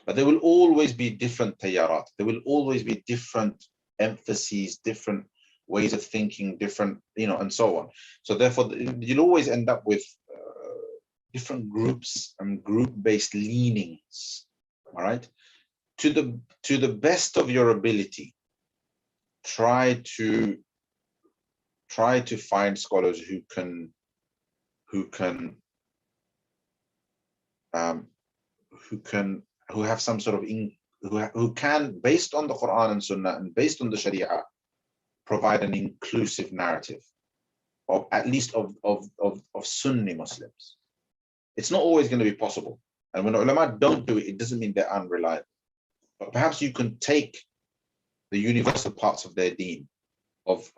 Speaker 1: But there will always be different tayarat. There will always be different emphases, different ways of thinking, different, and so on. So therefore, you'll always end up with different groups and group-based leanings. All right. To the best of your ability, try to find scholars who have some sort of who can, based on the Quran and Sunnah and based on the Sharia, provide an inclusive narrative of at least of Sunni Muslims. It's not always going to be possible, and when ulama don't do it, it doesn't mean they're unreliable. But perhaps you can take the universal parts of their deen, of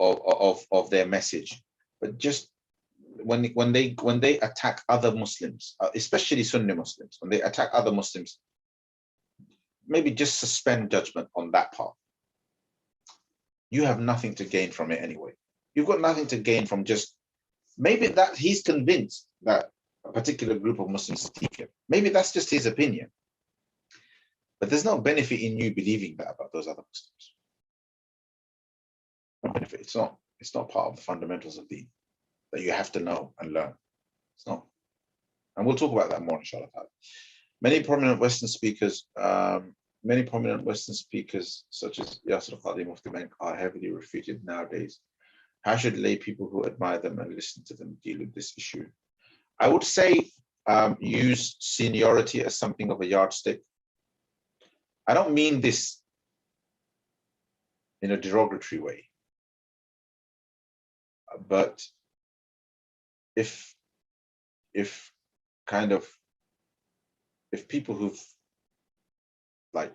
Speaker 1: their message, but just when they attack other Muslims, especially Sunni Muslims, when they attack other Muslims, maybe just suspend judgment on that part. You have nothing to gain from it anyway. You've got nothing to gain from just maybe that he's convinced that a particular group of Muslims is deviant. Maybe that's just his opinion. But there's no benefit in you believing that about those other Muslims. No benefit. It's not part of the fundamentals of deen that you have to know and learn. It's not. And we'll talk about that more, inshallah. Many prominent Western speakers, such as Yasir Qadi Mufti Bank, are heavily refuted nowadays. How should lay people who admire them and listen to them deal with this issue? I would say use seniority as something of a yardstick. I don't mean this in a derogatory way, but if people who've like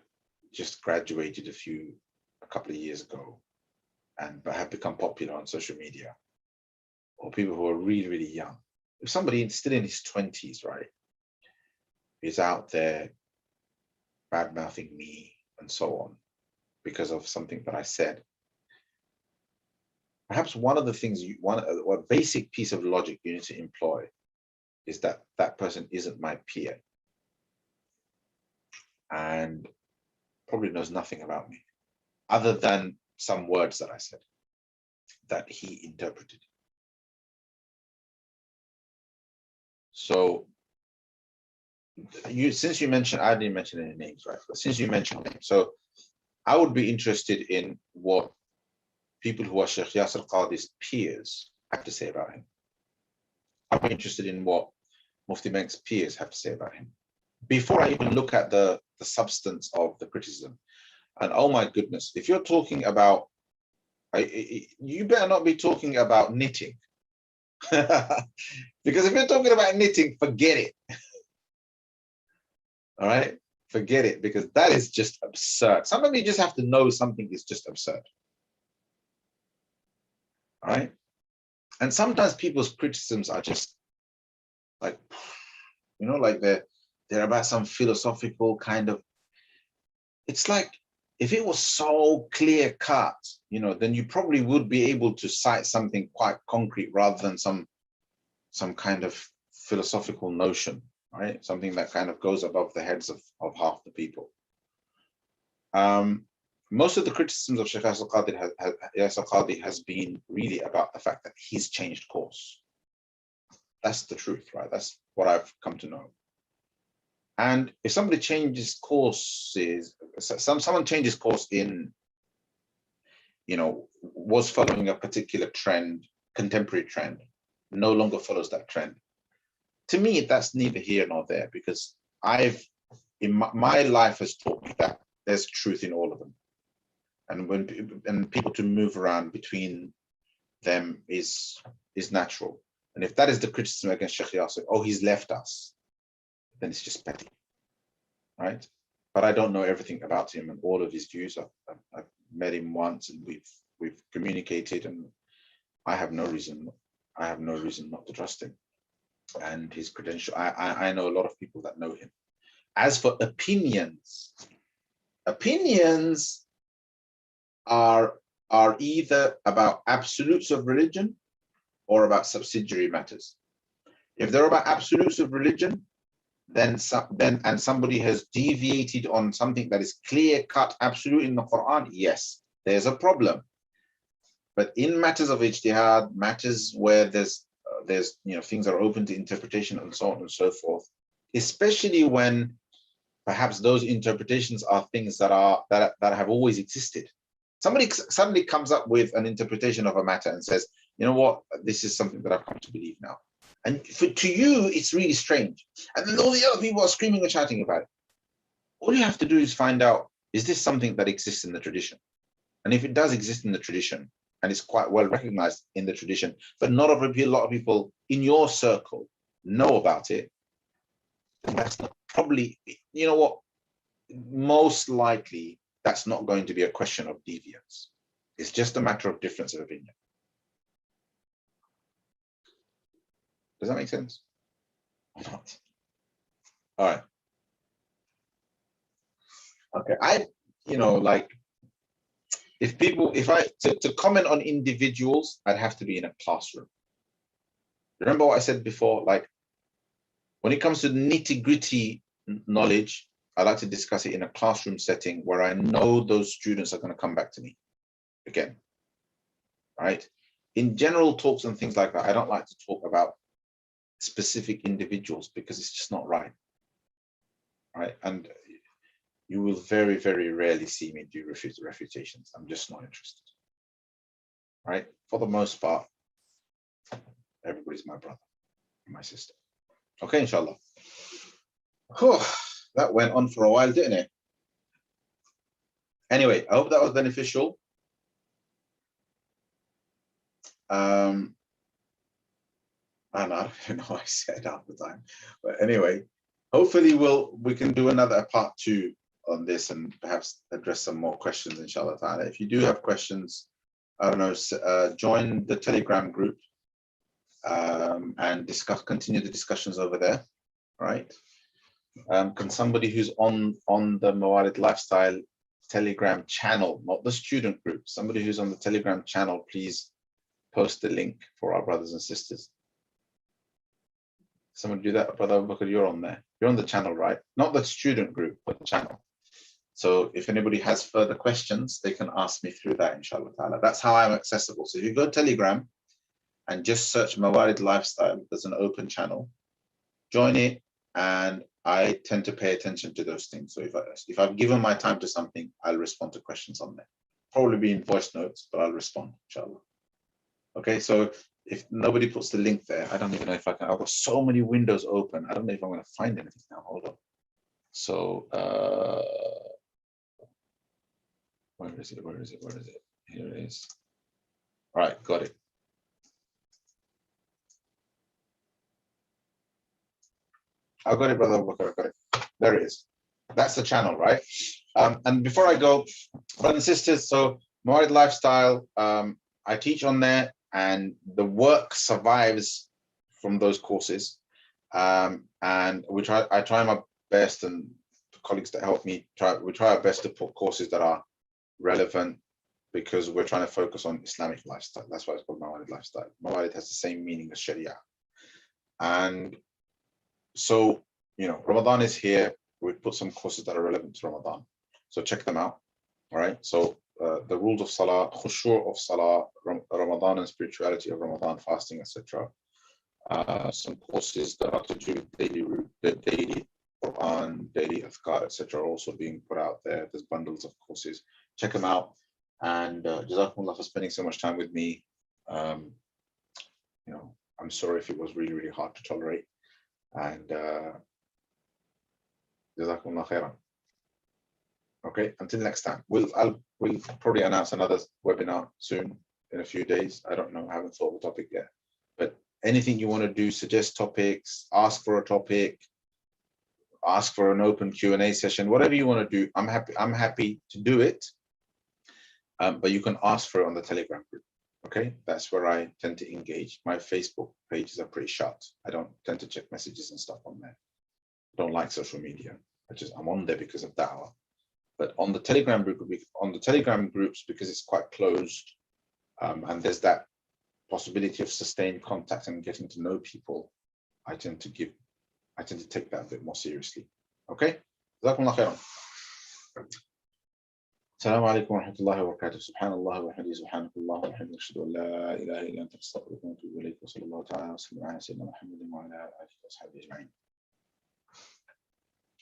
Speaker 1: just graduated a couple of years ago and have become popular on social media, or people who are really, really young, if somebody still in his 20s, right, is out there bad-mouthing me and so on because of something that I said, perhaps one of the things a basic piece of logic you need to employ is that that person isn't my peer and probably knows nothing about me other than some words that I said that he interpreted. So since you mentioned, I didn't mention any names, right? But since you mentioned names, so I would be interested in what people who are Shaykh Yasir Qadhi's peers have to say about him. I'm interested in what Mufti Men's peers have to say about him before I even look at the substance of the criticism. And oh my goodness, if you're talking about, you better not be talking about knitting. Because if you're talking about knitting, forget it. All right, forget it, because that is just absurd. Sometimes you just have to know something is just absurd. All right, and sometimes people's criticisms are just like, you know, like they're about some philosophical kind of. It's like, if it was so clear cut, you know, then you probably would be able to cite something quite concrete rather than some kind of philosophical notion, right? Something that kind of goes above the heads of half the people. Most of the criticisms of Shaykh Yasir Qadhi has been really about the fact that he's changed course. That's the truth, right? That's what I've come to know. And if somebody changes courses, someone changes course in, you know, was following a particular trend, contemporary trend, no longer follows that trend. To me, that's neither here nor there, because my life has taught me that there's truth in all of them. And people to move around between them is natural. And if that is the criticism against Shaykh Yasir, oh, he's left us, then it's just petty, right? But I don't know everything about him and all of his views. I've met him once, and we've communicated, and I have no reason not to trust him and his credential. I know a lot of people that know him. As for opinions are either about absolutes of religion or about subsidiary matters. If they're about absolutes of religion, then somebody has deviated on something that is clear-cut absolute in the Quran, yes, there's a problem. But in matters of ijtihad, matters where there's you know, things are open to interpretation and so on and so forth, especially when perhaps those interpretations are things that have always existed. Somebody suddenly comes up with an interpretation of a matter and says, you know what, this is something that I've come to believe now. And to you, it's really strange. And then all the other people are screaming and shouting about it. All you have to do is find out, is this something that exists in the tradition? And if it does exist in the tradition, and it's quite well recognized in the tradition, but not a lot of people in your circle know about it, then that's not probably, you know what, most likely that's not going to be a question of deviance. It's just a matter of difference of opinion. Does that make sense? Or not? All right. Okay. You know, like, to comment on individuals, I'd have to be in a classroom. Remember what I said before? Like, when it comes to nitty-gritty knowledge, I like to discuss it in a classroom setting where I know those students are going to come back to me again. Right? In general talks and things like that, I don't like to talk about specific individuals because it's just not right. Right? And you will very, very rarely see me do refutations. I'm just not interested. Right? For the most part, everybody's my brother and my sister. Okay, inshallah. Whew, that went on for a while, didn't it? Anyway, I hope that was beneficial. I don't know what I said half the time. But anyway, hopefully we can do another part 2 on this and perhaps address some more questions, inshallah ta'ala. If you do have questions, I don't know, join the Telegram group and continue the discussions over there, right? Can somebody who's on the Mawarid Lifestyle Telegram channel, not the student group, somebody who's on the Telegram channel, please post the link for our brothers and sisters. Someone do that, Brother Abu Bakr, you're on there. You're on the channel, right? Not the student group, but the channel. So if anybody has further questions, they can ask me through that, inshallah ta'ala. That's how I'm accessible. So if you go to Telegram and just search Mawarid Lifestyle, there's an open channel. Join it, and I tend to pay attention to those things. So if I've given my time to something, I'll respond to questions on there. probably be in voice notes, but I'll respond, inshallah. Okay, so if nobody puts the link there, I don't even know if I can. I've got so many windows open. I don't know if I'm going to find anything now. Hold on. So, where is it? Where is it? Where is it? Here it is. All right, got it. I got it, brother. I got it. There it is. That's the channel, right? And before I go, brothers and sisters, so Mawarid Lifestyle, I teach on there, and the work survives from those courses. And I try my best, and the colleagues that help me we try our best to put courses that are relevant, because we're trying to focus on Islamic lifestyle. That's why it's called Mawarid Lifestyle. Mawarid has the same meaning as Sharia. And so, you know, Ramadan is here. We put some courses that are relevant to Ramadan. So check them out. All right. So the rules of Salah, khushu' of Salah, Ramadan and spirituality of Ramadan, fasting, etc. Some courses that are to do with daily Quran, daily Adhkar, etc. are also being put out there. There's bundles of courses. Check them out. And Jazakumullah for spending so much time with me. You know, I'm sorry if it was really, really hard to tolerate. And Jazakumullah khairan. Okay, until next time. We'll probably announce another webinar soon, in a few days. I don't know, I haven't thought of a topic yet. But anything you want to do, suggest topics, ask for a topic, ask for an open Q&A session, whatever you want to do, I'm happy to do it. But you can ask for it on the Telegram group. Okay, that's where I tend to engage. My Facebook pages are pretty shut. I don't tend to check messages and stuff on there. I don't like social media. I'm on there because of da'wah. But on the Telegram group, groups, because it's quite closed, and there's that possibility of sustained contact and getting to know people, I tend to take that a bit more seriously. Okay? Jazakumullah khairan. السلام عليكم ورحمة الله وبركاته. سبحان الله وبحمده سبحانك اللهم وبحمدك أشهد أن لا إله إلا أنت أستغفرك وأتوب إليك وصلى الله تعالى وسلم على سيدنا محمد وعلى آله وصحبه أجمعين.